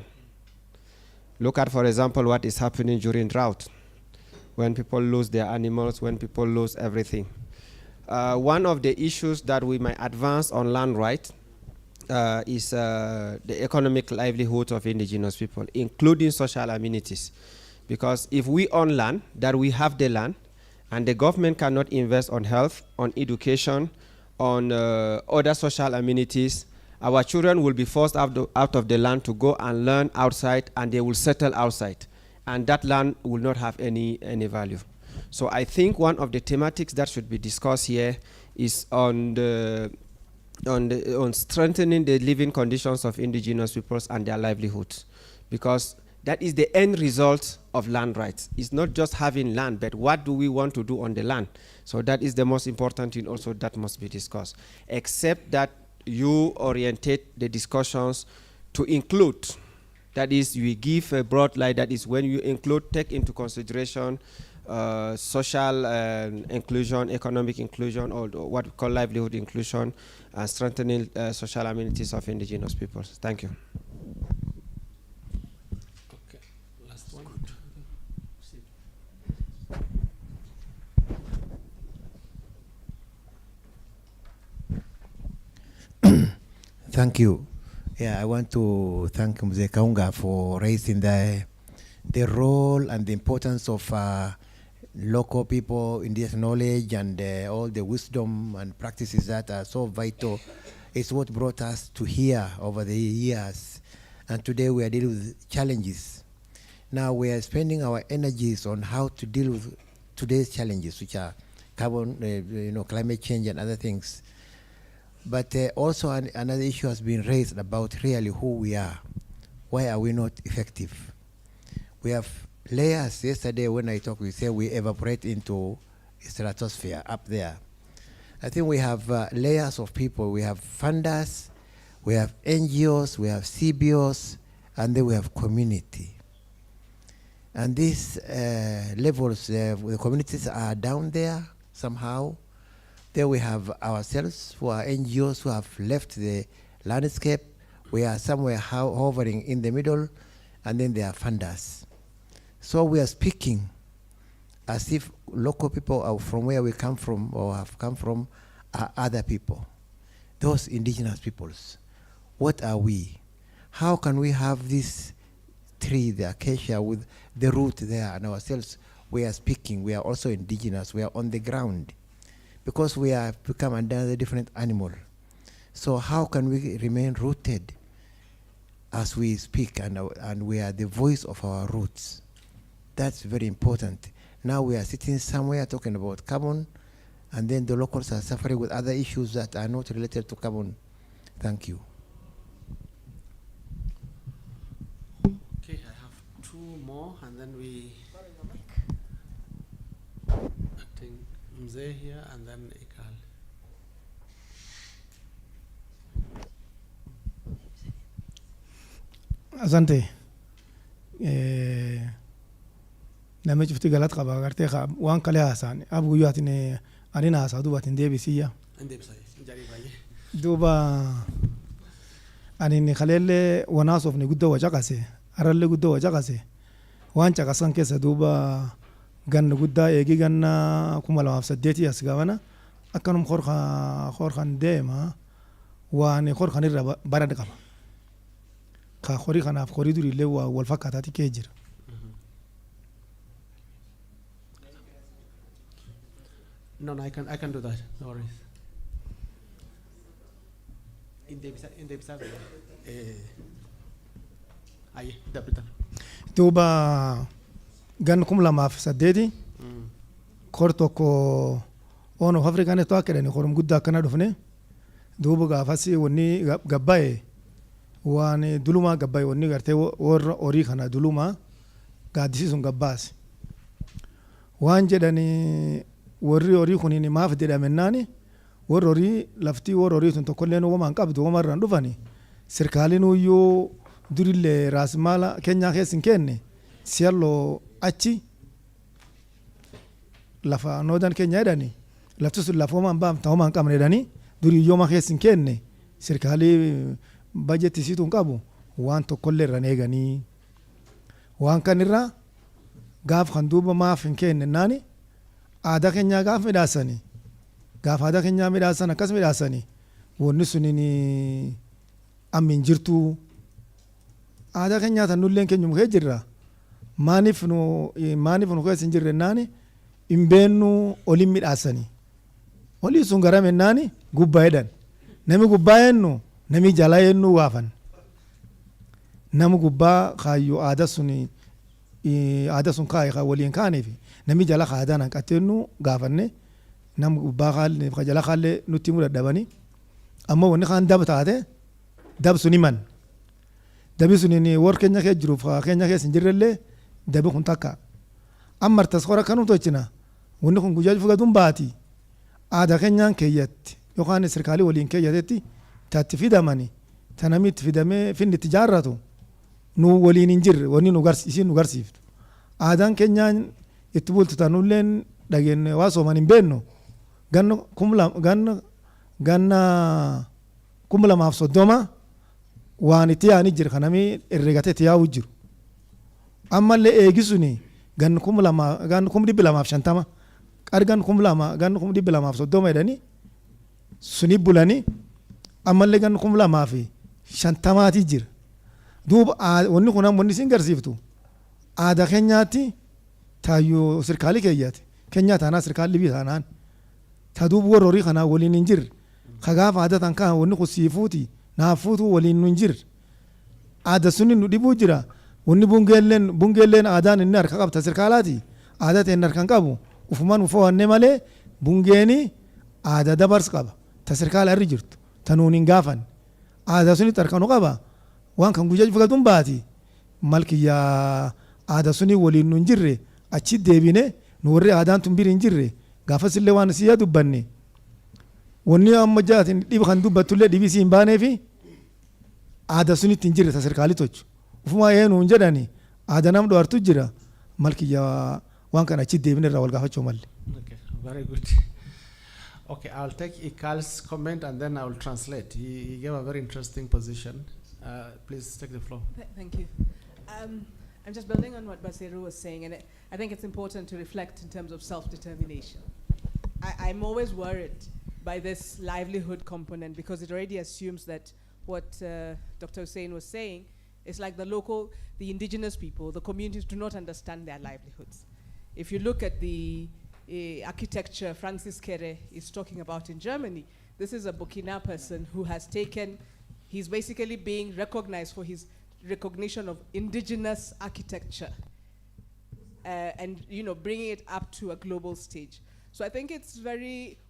Look at, for example, what is happening during drought, when people lose their animals, when people lose everything. One of the issues that we might advance on land rights is the economic livelihood of indigenous people, including social amenities. Because if we own land, that we have the land, and the government cannot invest on health, on education, on other social amenities, our children will be forced out of the land to go and learn outside, and they will settle outside. And that land will not have any value. So I think one of the thematics that should be discussed here is on strengthening the living conditions of indigenous peoples and their livelihoods, because that is the end result of land rights. It's not just having land, but what do we want to do on the land? So that is the most important thing also that must be discussed, except that you orientate the discussions to include, that is, we give a broad light, that is when you include, take into consideration social inclusion, economic inclusion, or what we call livelihood inclusion, and strengthening social amenities of indigenous peoples. Thank you. Okay, last one. Thank you. Yeah, I want to thank Mzee Kaunga for raising the role and the importance of local people, indigenous knowledge, and all the wisdom and practices that are so vital. It's what brought us to here over the years. And today we are dealing with challenges. Now we are spending our energies on how to deal with today's challenges, which are carbon, climate change and other things. But also another issue has been raised about really who we are. Why are we not effective? We have layers. Yesterday when I talked, we say we evaporate into stratosphere up there. I think we have layers of people. We have funders, we have NGOs, we have CBOs, and then we have community. And these levels, the communities are down there somehow. There we have ourselves, who are NGOs who have left the landscape. We are somewhere hovering in the middle, and then there are funders. So we are speaking as if local people are from where we come from or have come from are other people. Those indigenous peoples, what are we? How can we have this tree, the acacia, with the root there, and ourselves, we are speaking, we are also indigenous, we are on the ground, because we have become another different animal. So how can we remain rooted as we speak, and we are the voice of our roots? That's very important. Now we are sitting somewhere talking about carbon, and then the locals are suffering with other issues that are not related to carbon. Thank you. Okay, I have two more, and then we. I think Mzee here, and then Ikal. Asante. Nama cufti galat qaba gartee waan kale haasaan abu yuatine anina haasa dubatin deebisiya duba anini khalele wanaasofni gudda wacaqase aralle gudda wacaqase waan caqasan keessa duba ganna guddaa eegi ganna 2008 as gabana akkanum khorkhan deema waan khorkhan irra barad qaba ka khori khanaaf khori durile waa wal fakkaataati kee jira. No, I can do that. No worries. In the episode, duuba gan 2008 kor tokko ono afrikaan to akkedani korum guddaa akkana dhufne duuba gaafasi wanni gabbaa'e waan dulumaa gabbaa'e wanni gartee warra horii kana dulumaa gaaddisii sun gabbaase waan jedhanii warri horii kuniin maaf jedhamennaani warri horii laftii warri horii sun tokkolleen uumamaan qabdu uumarraan dhufani sirkaaliin uyyuu durillee raasmaala keenyaa keessa hin kenne siyalloo achi lafa noodan keenya jedhani lafti sun lafa uumaan baam ta'umaan hin qabne jedhanii durii yooma keessa hin kenne sirkaalii bajetti isiitu hin qabu waan tokkollee irraan eeganii waan kanirraa gaaf kan duuba maaf hin kenne naani aadaa keenyaa gaaf midhaasanii gaaf aadaa keenyaa midhaasan akkas midhaasanii wanni suniin amma hin jirtu aadaa keenyaa tan nulleen keenyuma kee jirra maaniif nu keessa hin jirre naani hin beennu oliin midhaasanii olii sun garame naani gubbaa jedhan nami gubbaa yennu nami jalaa yennu waafan nama gubbaa kaayyoo aadaa sun kaayee kan waliin kaaneef nami jala kaadaan hanqateennu gaafanne nama gubbaa kaalee ka jala kaalee nutti himu dadhabanii amma wanni kaan dab taate dab sun himan dabi suniin warra keenya keessa jiruuf keenya keessa hin jirrellee dabi kun takka amma artas hora kanuu tochina wanni kun guyyaa fugatuun baati aadaa keenyaan keeyyatti yookaan sirkaalii waliin keeyyatetti taatti fidamanii tanami itti fidamee finni itti jaarratu nu waliin hin jirre wanni isiin nu garsiiftu aadaan keenyaan itti bultu tanulleen dhageenne waa sooman hin beennu ganna 2030 waan itti yaa'anii jira kanami herregatee itti yaa'uu jiru ammallee eegisuni ganna 250 argan 230 jedhanii suni bulanii ammallee ganna 250 jira duuba wanni kun wanni isin garsiiftu aadaa keenyaatti taayyoo sirkaalii keeyyaate keenyaa taanaa sirkaalii bii taanaan taa duuba warra horii kanaa waliin hin jirre kagaaf aadaa tan kaan wanni kun siifuuti naafuutu waliin nu hin jirre aadaa suni nu dhibuu jira wanni bungeelleen aadaan inni harka qabta sirkaalaati aadaa ta'e inni harka hin qabu ufumaan ufo'annee malee bungeeni aadaa dabars qaba ta sirkaala irra jirtu ta nuun hin gaafan aadaa suni harka nu qaba waan kan guyyaa fugatuun baati malkiyyaa aadaa suni waliin nu hin jirre achi deebine nu warri aadaan tun biri hin jirre gaafas illee waan siyaa dubbanne wanni amma jaatin dhiba kan dubbattullee dhibii si hin baaneefi aadaa sunitti hin jirre ta sirkaalii tochu ufumaa ee nuun jedhani aadaa nam dhoartu jira malkiyyaa waan kan achi deebine irraa wal gaafachuu malle. Okay, very good. Okay, I'll take Ikal's comment and then I will translate. He gave a very interesting position. Please take the floor. Thank you. I'm just building on what Basiru was saying, and I think it's important to reflect in terms of self-determination. I'm always worried by this livelihood component because it already assumes that what Dr. Hussein was saying is like the indigenous people, the communities do not understand their livelihoods. If you look at the architecture Francis Kere is talking about in Germany, this is a Burkina person who has he's basically being recognized for his recognition of indigenous architecture and bringing it up to a global stage. So I think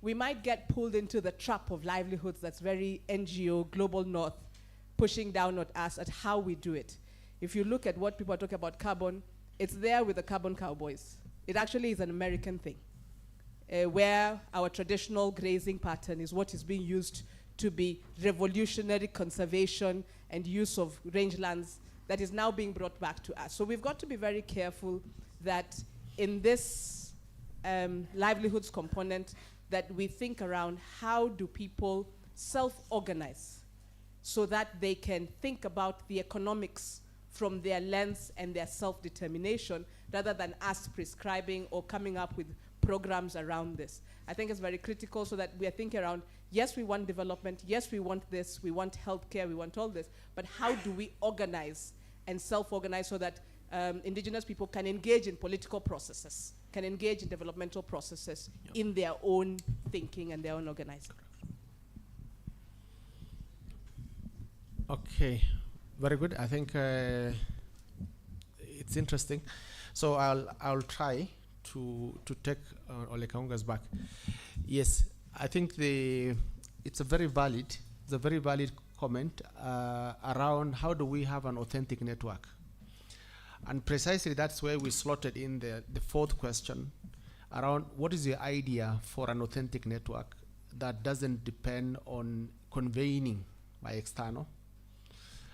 we might get pulled into the trap of livelihoods that's very NGO, global north, pushing down at us at how we do it. If you look at what people are talking about carbon, it's there with the carbon cowboys. It actually is an American thing, where our traditional grazing pattern is what is being used to be revolutionary conservation and use of rangelands that is now being brought back to us. So we've got to be very careful that in this livelihoods component that we think around how do people self-organize so that they can think about the economics from their lens and their self-determination rather than us prescribing or coming up with programs around this. I think it's very critical so that we are thinking around, yes, we want development, yes, we want this, we want healthcare, we want all this, but how do we organize and self-organize so that indigenous people can engage in political processes, can engage in developmental processes in their own thinking and their own organizing. Okay, very good. I think it's interesting. So I'll try to take Olekaunga's back. Yes, I think it's a very valid comment around how do we have an authentic network. And precisely that's where we slotted in the fourth question around what is the idea for an authentic network that doesn't depend on convening by external.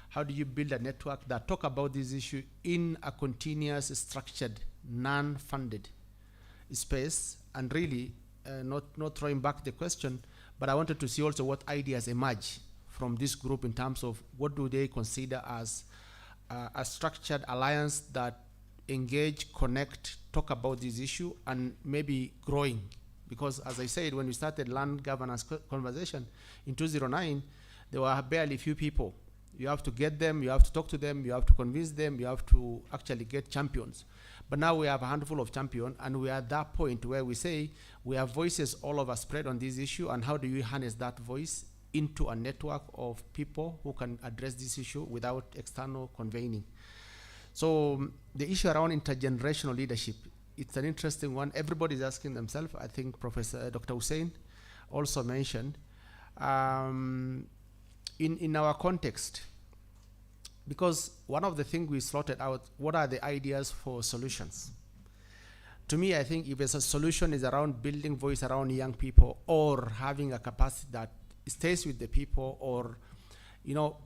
How do you build a network that talk about this issue in a continuous, structured, non-funded space? And really, not throwing back the question, but I wanted to see also what ideas emerge from this group in terms of what do they consider as a structured alliance that engage, connect, talk about this issue, and maybe growing. Because as I said, when we started land governance conversation in 2009, there were barely few people. You have to get them, you have to talk to them, you have to convince them, you have to actually get champions. But now we have a handful of champions, and we are at that point where we say we have voices all over spread on this issue, and how do you harness that voice into a network of people who can address this issue without external convening. So the issue around intergenerational leadership, it's an interesting one. Everybody's asking themselves. I think Professor Dr. Hussein also mentioned, in our context, because one of the things we slotted out, what are the ideas for solutions? To me, I think if a solution is around building voice around young people, or having a capacity that stays with the people, or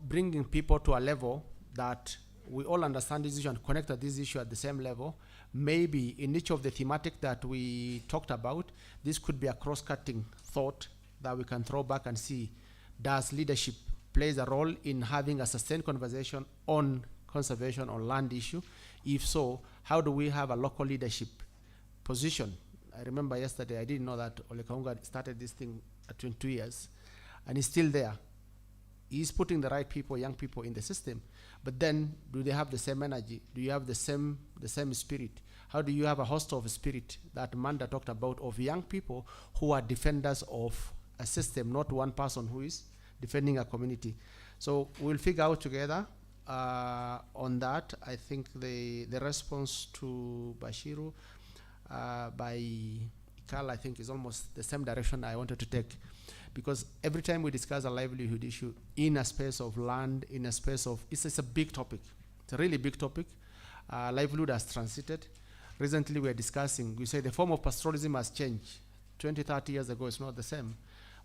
bringing people to a level that we all understand this issue and connect to this issue at the same level, maybe in each of the thematic that we talked about, this could be a cross-cutting thought that we can throw back and see, does leadership plays a role in having a sustained conversation on conservation on land issue? If so, how do we have a local leadership position? I remember yesterday, I didn't know that Ole Kaunga started this thing at 22 years, and he's still there. He's putting the right people, young people in the system, but then do they have the same energy? Do you have the same spirit? How do you have a host of spirit that Manda talked about, of young people who are defenders of a system, not one person who is defending a community? So we'll figure out together on that. I think the response to Bashiru by Ikal, I think, is almost the same direction I wanted to take. Because every time we discuss a livelihood issue in a space of land, in a space of, it's a big topic. It's a really big topic. Livelihood has transited. Recently we are discussing, we say the form of pastoralism has changed. 20, 30 years ago, it's not the same.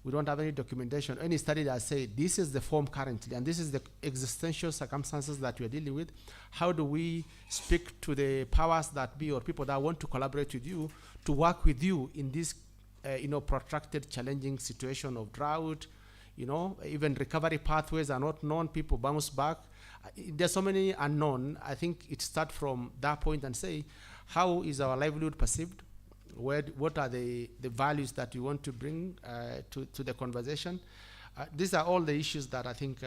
We don't have any documentation, any study that say this is the form currently, and this is the existential circumstances that we are dealing with. How do we speak to the powers that be, or people that want to collaborate with you, to work with you in this protracted, challenging situation of drought? Even recovery pathways are not known. People bounce back. There's so many unknown. I think it starts from that point and say, how is our livelihood perceived? What are the values that you want to bring to the conversation? These are all the issues that I think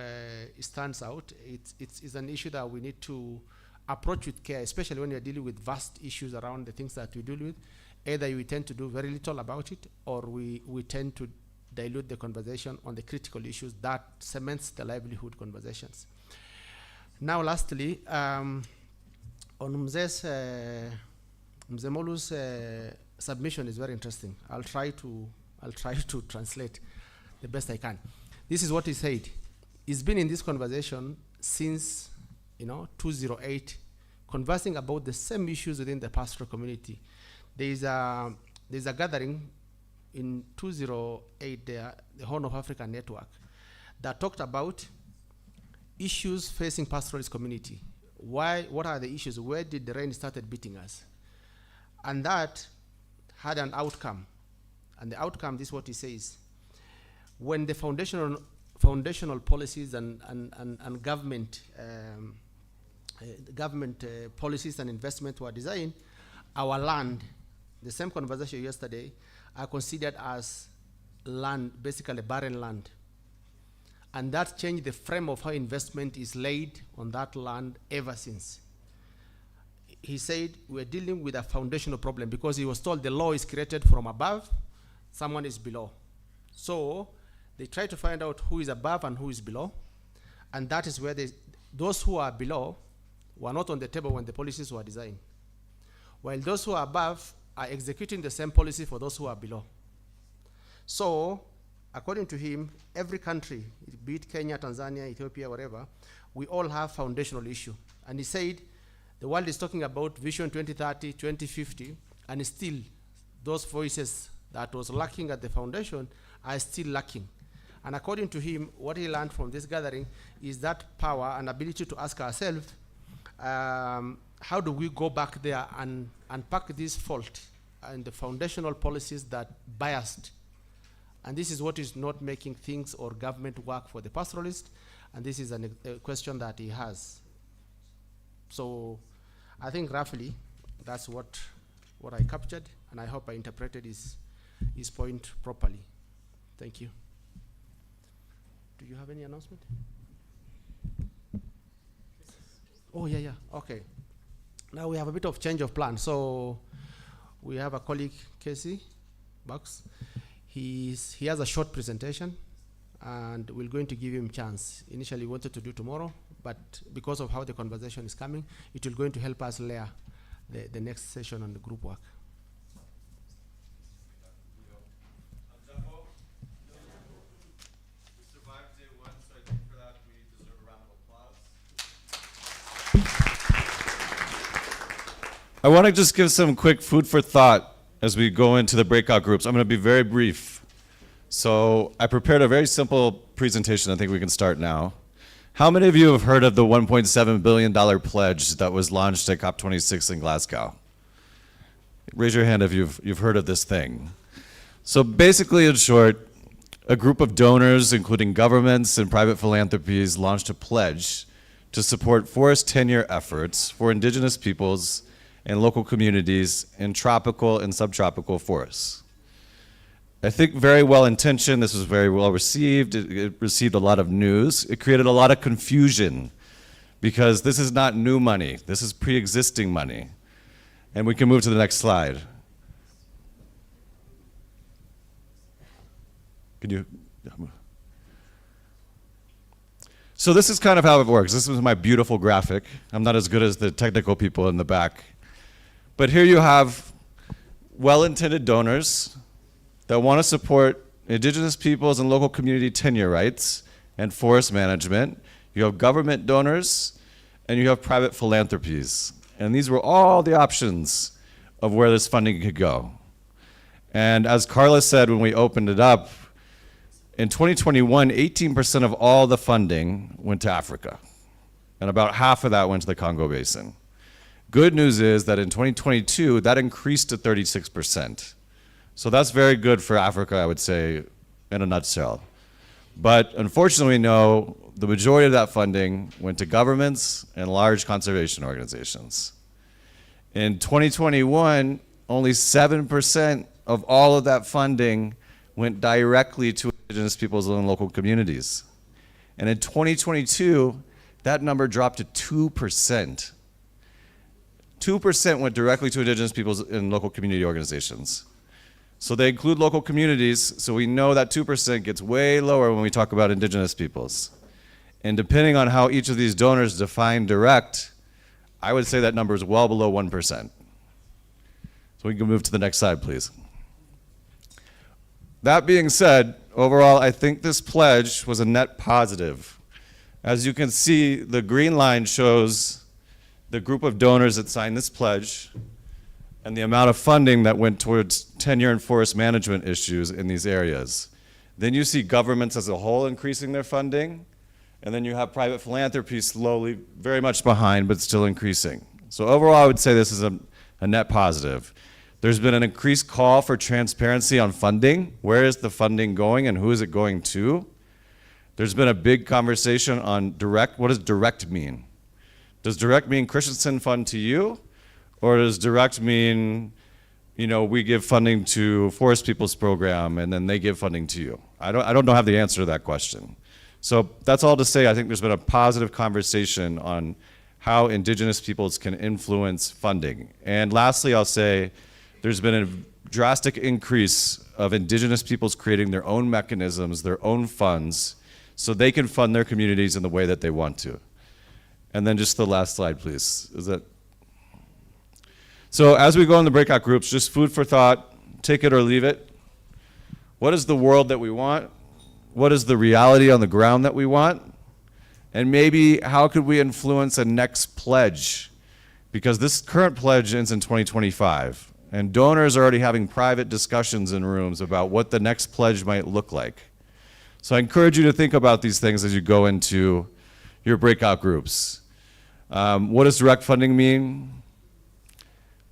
stands out. It's an issue that we need to approach with care, especially when you're dealing with vast issues around the things that we deal with. Either we tend to do very little about it, or we tend to dilute the conversation on the critical issues that cements the livelihood conversations. Now, lastly, on Mzemolu's submission is very interesting. I'll try to translate the best I can. This is what he said. He's been in this conversation since 2008, conversing about the same issues within the pastoral community. There's a gathering in 2008 there, the Horn of Africa Network, that talked about issues facing pastoralist community. What are the issues? Where did the rain started beating us? And that had an outcome. And the outcome, this is what he says. When the foundational policies and government policies and investment were designed, our land, the same conversation yesterday, are considered as land, basically barren land. And that changed the frame of how investment is laid on that land ever since. He said we're dealing with a foundational problem, because he was told the law is created from above, someone is below. So they try to find out who is above and who is below. And that is where those who are below were not on the table when the policies were designed, while those who are above are executing the same policy for those who are below. So, according to him, every country, be it Kenya, Tanzania, Ethiopia, whatever, we all have foundational issue. And he said The world is talking about Vision 2030, 2050, and still those voices that was lacking at the foundation are still lacking. And according to him, what he learned from this gathering is that power and ability to ask ourselves, how do we go back there and unpack this fault and the foundational policies that biased. And this is what is not making things or government work for the pastoralist, and this is a question that he has. So I think roughly that's what I captured, and I hope I interpreted his point properly. Thank you. Do you have any announcement? Oh, yeah, okay. Now we have a bit of change of plan. So we have a colleague, Casey Bucks. He has a short presentation, and we're going to give him a chance. Initially, we wanted to do tomorrow, but because of how the conversation is coming, it will going to help us layer the next session on the group work. I want to just give some quick food for thought as we go into the breakout groups. I'm going to be very brief. So I prepared a very simple presentation. I think we can start now. How many of you have heard of the $1.7 billion pledge that was launched at COP26 in Glasgow? Raise your hand if you've heard of this thing. So basically, in short, a group of donors, including governments and private philanthropies, launched a pledge to support forest tenure efforts for indigenous peoples and local communities in tropical and subtropical forests. I think very well intentioned, this was very well received, it received a lot of news, it created a lot of confusion because this is not new money, this is pre-existing money. And we can move to the next slide. Can you? So this is kind of how it works. This is my beautiful graphic. I'm not as good as the technical people in the back. But here you have well-intended donors that want to support indigenous peoples and local community tenure rights and forest management. You have government donors, and you have private philanthropies. And these were all the options of where this funding could go. And as Carla said when we opened it up, in 2021, 18% of all the funding went to Africa. And about half of that went to the Congo Basin. Good news is that in 2022, that increased to 36%. So that's very good for Africa, I would say, in a nutshell. But unfortunately, we know the majority of that funding went to governments and large conservation organizations. In 2021, only 7% of all of that funding went directly to indigenous peoples and local communities. And in 2022, that number dropped to 2%. 2% went directly to indigenous peoples and local community organizations. So they include local communities, so we know that 2% gets way lower when we talk about indigenous peoples. And depending on how each of these donors define direct, I would say that number is well below 1%. So we can move to the next slide, please. That being said, overall, I think this pledge was a net positive. As you can see, the green line shows the group of donors that signed this pledge and the amount of funding that went towards tenure and forest management issues in these areas. Then you see governments as a whole increasing their funding, and then you have private philanthropy slowly, very much behind, but still increasing. So overall, I would say this is a net positive. There's been an increased call for transparency on funding. Where is the funding going and who is it going to? There's been a big conversation on direct. What does direct mean? Does direct mean Christensen fund to you? Or does direct mean, we give funding to Forest People's Program and then they give funding to you? I don't have the answer to that question. So that's all to say, I think there's been a positive conversation on how indigenous peoples can influence funding. And lastly, I'll say there's been a drastic increase of indigenous peoples creating their own mechanisms, their own funds, so they can fund their communities in the way that they want to. And then just the last slide, please. So as we go in the breakout groups, just food for thought, take it or leave it. What is the world that we want? What is the reality on the ground that we want? And maybe how could we influence a next pledge because this current pledge ends in 2025, and donors are already having private discussions in rooms about what the next pledge might look like. So I encourage you to think about these things as you go into your breakout groups. What does direct funding mean?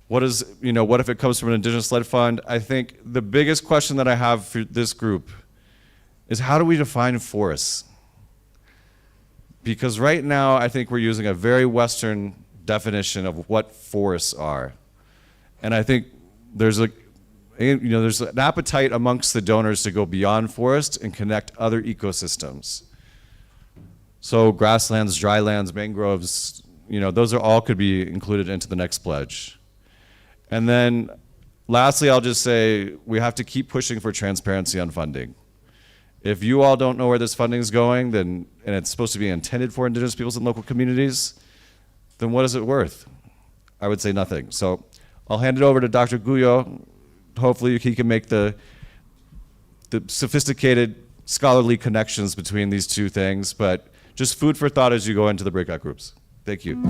What if it comes from an indigenous-led fund? I think the biggest question that I have for this group is, how do we define forests? Because right now, I think we're using a very Western definition of what forests are. And I think there's an appetite amongst the donors to go beyond forest and connect other ecosystems. So grasslands, drylands, mangroves, those are all could be included into the next pledge. And then lastly, I'll just say we have to keep pushing for transparency on funding. If you all don't know where this funding is going, and it's supposed to be intended for indigenous peoples and local communities, then what is it worth? I would say nothing. So I'll hand it over to Dr. Guyo. Hopefully he can make the sophisticated scholarly connections between these two things, but just food for thought as you go into the breakout groups. Thank you.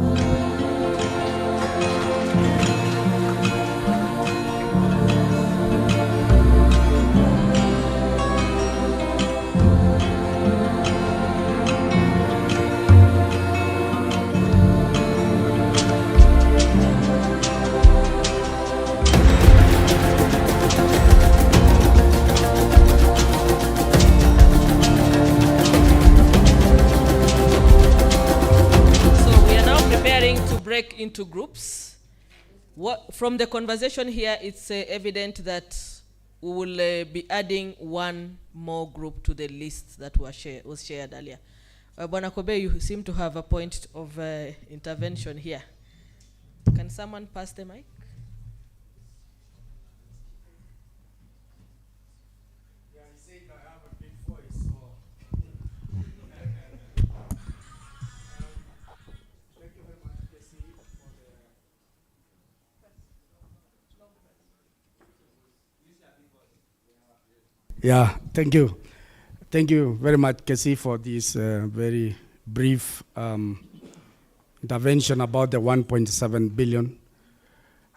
Into groups. From the conversation here, it's evident that we will be adding one more group to the list that was shared earlier. Bwana Kobe, you seem to have a point of intervention here. Can someone pass the mic? Yeah, he said I have a big voice, so thank you very much, Jesse, for the Yeah, thank you. Thank you very much, Casey, for this very brief intervention about the 1.7 billion.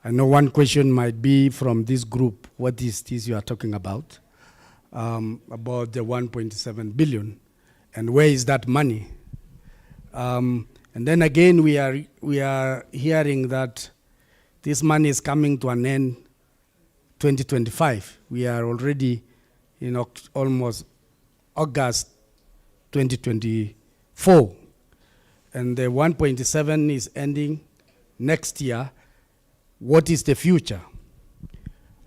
I know one question might be from this group, what is this you are talking about the 1.7 billion, and where is that money? And then again, we are hearing that this money is coming to an end 2025. We are already almost August 2024, and the 1.7 is ending next year. What is the future?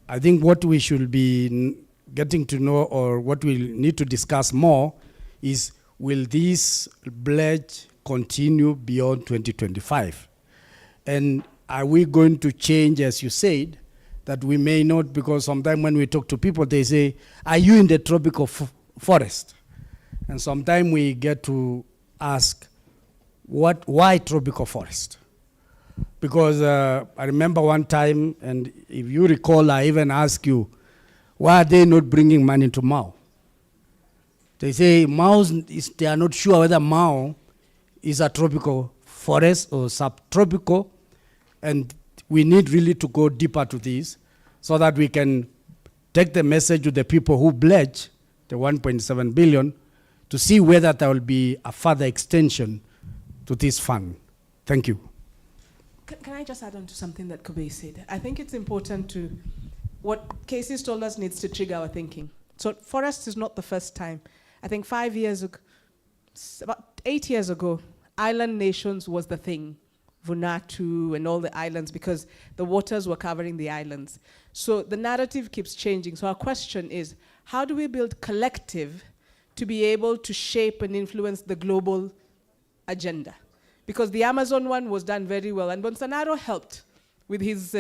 I think what we should be getting to know, or what we need to discuss more, is will this pledge continue beyond 2025? And are we going to change, as you said, that we may not, because sometimes when we talk to people, they say, are you in the tropical forest? And sometimes we get to ask, why tropical forest? Because I remember one time, and if you recall, I even asked you, why are they not bringing money to Mao? They say they are not sure whether Mao is a tropical forest or subtropical, and we need really to go deeper to this so that we can take the message to the people who pledge the 1.7 billion to see whether there will be a further extension to this fund. Thank you. Can I just add on to something that Kobe said? I think it's important to, what Casey's told us needs to trigger our thinking. So forest is not the first time. I think 5 years ago, about 8 years ago, island nations was the thing. Vanuatu and all the islands, because the waters were covering the islands. So the narrative keeps changing. So our question is, how do we build collective to be able to shape and influence the global agenda? Because the Amazon one was done very well, and Bolsonaro helped with his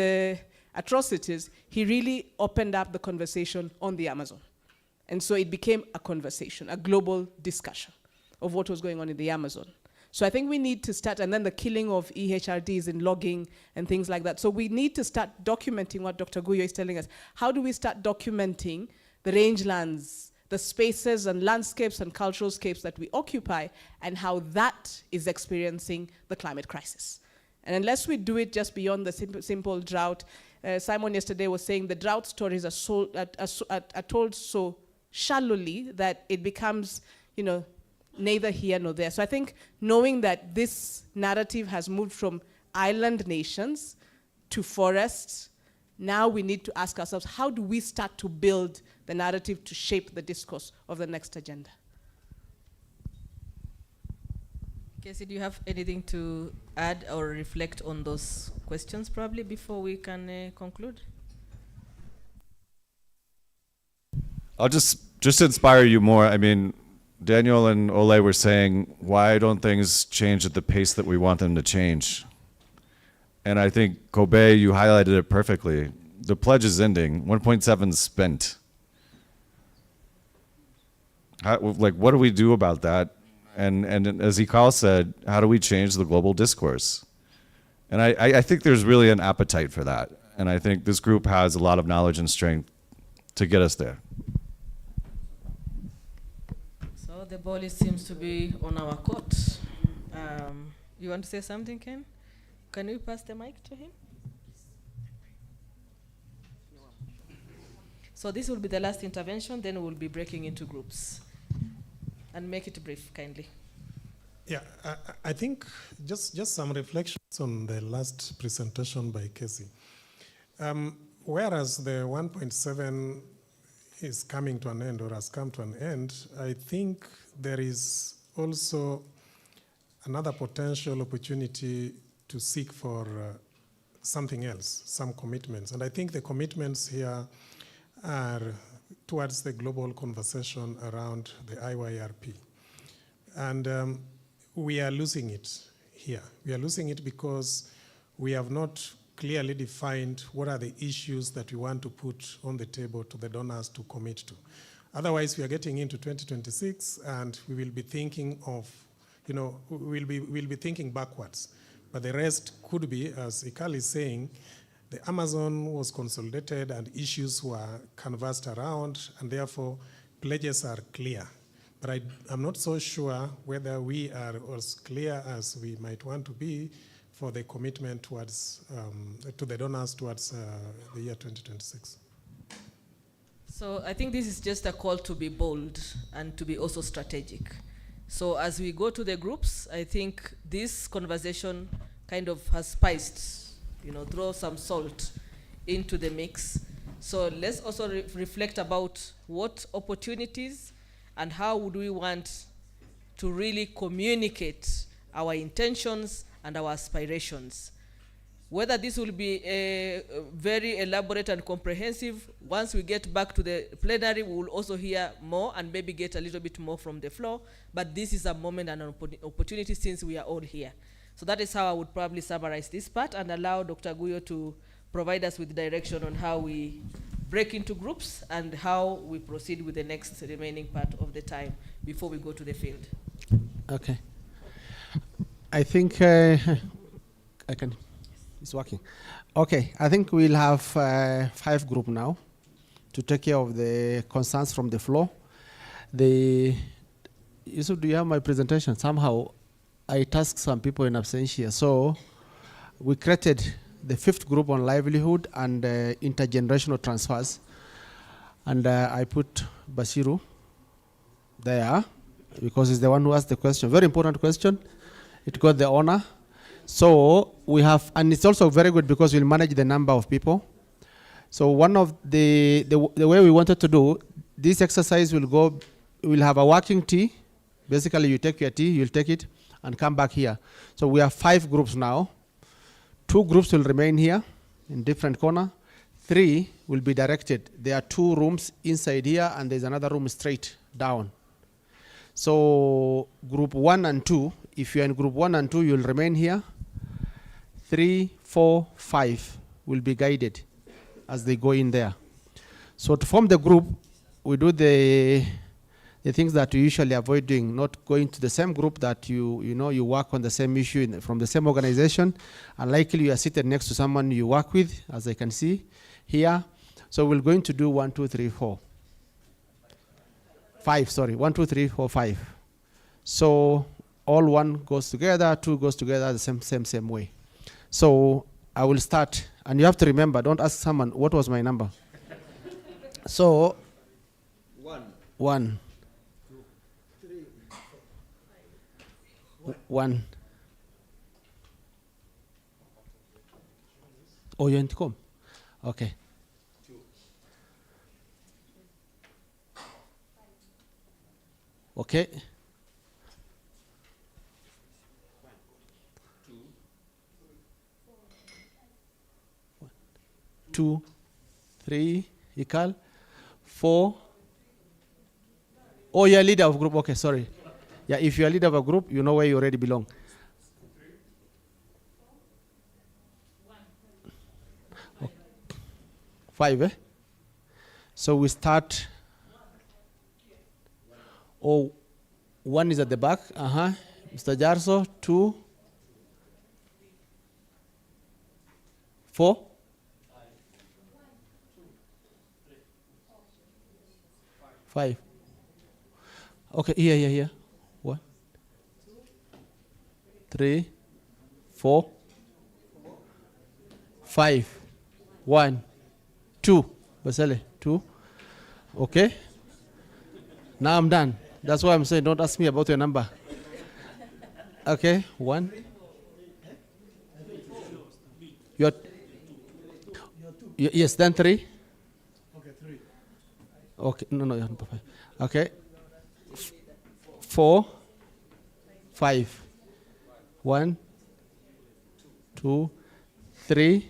atrocities. He really opened up the conversation on the Amazon. And so it became a conversation, a global discussion of what was going on in the Amazon. So I think we need to start, and then the killing of EHRDs in logging and things like that. So we need to start documenting what Dr. Guyo is telling us. How do we start documenting the rangelands, the spaces and landscapes and cultural scapes that we occupy, and how that is experiencing the climate crisis? And unless we do it just beyond the simple drought, Simon yesterday was saying the drought stories are told so shallowly that it becomes, neither here nor there. So I think knowing that this narrative has moved from island nations to forests, now we need to ask ourselves, how do we start to build the narrative to shape the discourse of the next agenda? Casey, do you have anything to add or reflect on those questions probably before we can conclude? I'll just inspire you more. I mean, Daniel and Ole were saying, why don't things change at the pace that we want them to change? And I think, Kobe, you highlighted it perfectly. The pledge is ending. 1.7 is spent. What do we do about that? And as Ikal said, how do we change the global discourse? And I think there's really an appetite for that. And I think this group has a lot of knowledge and strength to get us there. So the ball seems to be on our court. You want to say something, Ken? Can we pass the mic to him? So this will be the last intervention, then we'll be breaking into groups. And make it brief, kindly. Yeah, I think just some reflections on the last presentation by Casey. Whereas the 1.7 is coming to an end or has come to an end, I think there is also another potential opportunity to seek for something else, some commitments. And I think the commitments here are towards the global conversation around the IYRP. And we are losing it here. We are losing it because we have not clearly defined what are the issues that we want to put on the table to the donors to commit to. Otherwise, we are getting into 2026 and we will be thinking of, we'll be thinking backwards. But the rest could be, as Ikal is saying, the Amazon was consolidated and issues were canvassed around, and therefore pledges are clear. But I'm not so sure whether we are as clear as we might want to be for the commitment towards to the donors towards the year 2026. So I think this is just a call to be bold and to be also strategic. So as we go to the groups, I think this conversation kind of has spiced, throw some salt into the mix. So let's also reflect about what opportunities and how would we want to really communicate our intentions and our aspirations. Whether this will be very elaborate and comprehensive, once we get back to the plenary, we will also hear more and maybe get a little bit more from the floor. But this is a moment and an opportunity since we are all here. So that is how I would probably summarize this part and allow Dr. Guyo to provide us with direction on how we break into groups and how we proceed with the next remaining part of the time before we go to the field. Okay. I think I can. It's working. Okay. I think we'll have 5 groups now to take care of the concerns from the floor. Yusuf, do you have my presentation? Somehow I tasked some people in absentia. So we created the 5th group on livelihood and intergenerational transfers. And I put Basiru there because he's the one who asked the question. Very important question. It got the honor. So we have, and it's also very good because we'll manage the number of people. So one of the way we wanted to do this exercise we'll have a working tea. Basically you take your tea, you'll take it and come back here. So we have 5 groups now. 2 groups will remain here in different corner. 3 will be directed. There are 2 rooms inside here and there's another room straight down. So group 1 and 2, if you're in group 1 and 2, you'll remain here. 3, 4, 5 will be guided as they go in there. So to form the group, we do the things that you usually avoid doing, not going to the same group that you work on the same issue from the same organization, and likely you are seated next to someone you work with, as I can see here. So we're going to do 1, 2, 3, 4. 5, sorry, 1, 2, 3, 4, 5. So all 1 goes together, 2 goes together the same way. So I will start, and you have to remember, don't ask someone, what was my number? So, 1. 1. Oh, you're in Tikom? Okay. 2. Okay. 2, 3, Ikal, 4. Oh, you're a leader of group. Okay, sorry. Yeah, if you're a leader of a group, you know where you already belong. 5, eh? So we start. Oh, 1 is at the back. Mr. Jarso, 2, 4. 5. Okay, here. 1, 3, 4, 5. 1, 2. Basile, 2. Okay. Now I'm done. That's why I'm saying don't ask me about your number. Okay, 1. Yes, then 3. Okay, no. Okay. 4, 5. 1, 2, 3,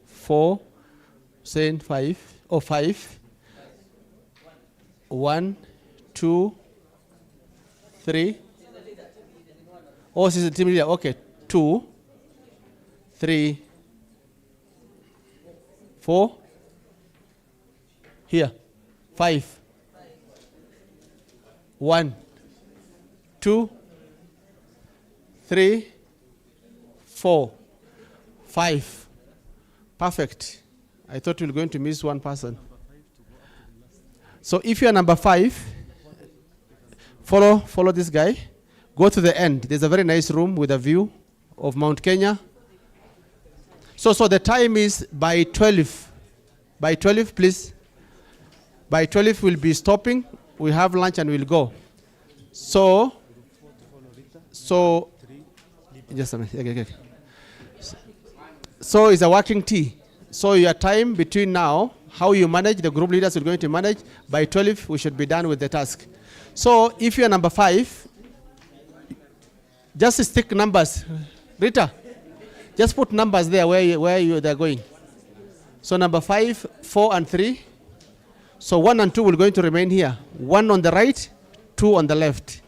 4. Saying 5. Oh, 5. 1, 2, 3. Oh, she's a team leader. Okay. 2, 3, 4. Here. 5. 1, 2, 3, 4, 5. Perfect. I thought we were going to miss one person. So if you are number 5, follow this guy. Go to the end. There's a very nice room with a view of Mount Kenya. So the time is by 12. By 12, please. By 12, we'll be stopping. We have lunch and we'll go. So just a minute. Okay. So it's a working tea. So your time between now, how you manage, the group leaders are going to manage. By 12, we should be done with the task. So if you're number 5, just stick numbers. Rita, just put numbers there where they're going. So number 5, 4, and 3. So 1 and 2 will going to remain here. 1 on the right, 2 on the left.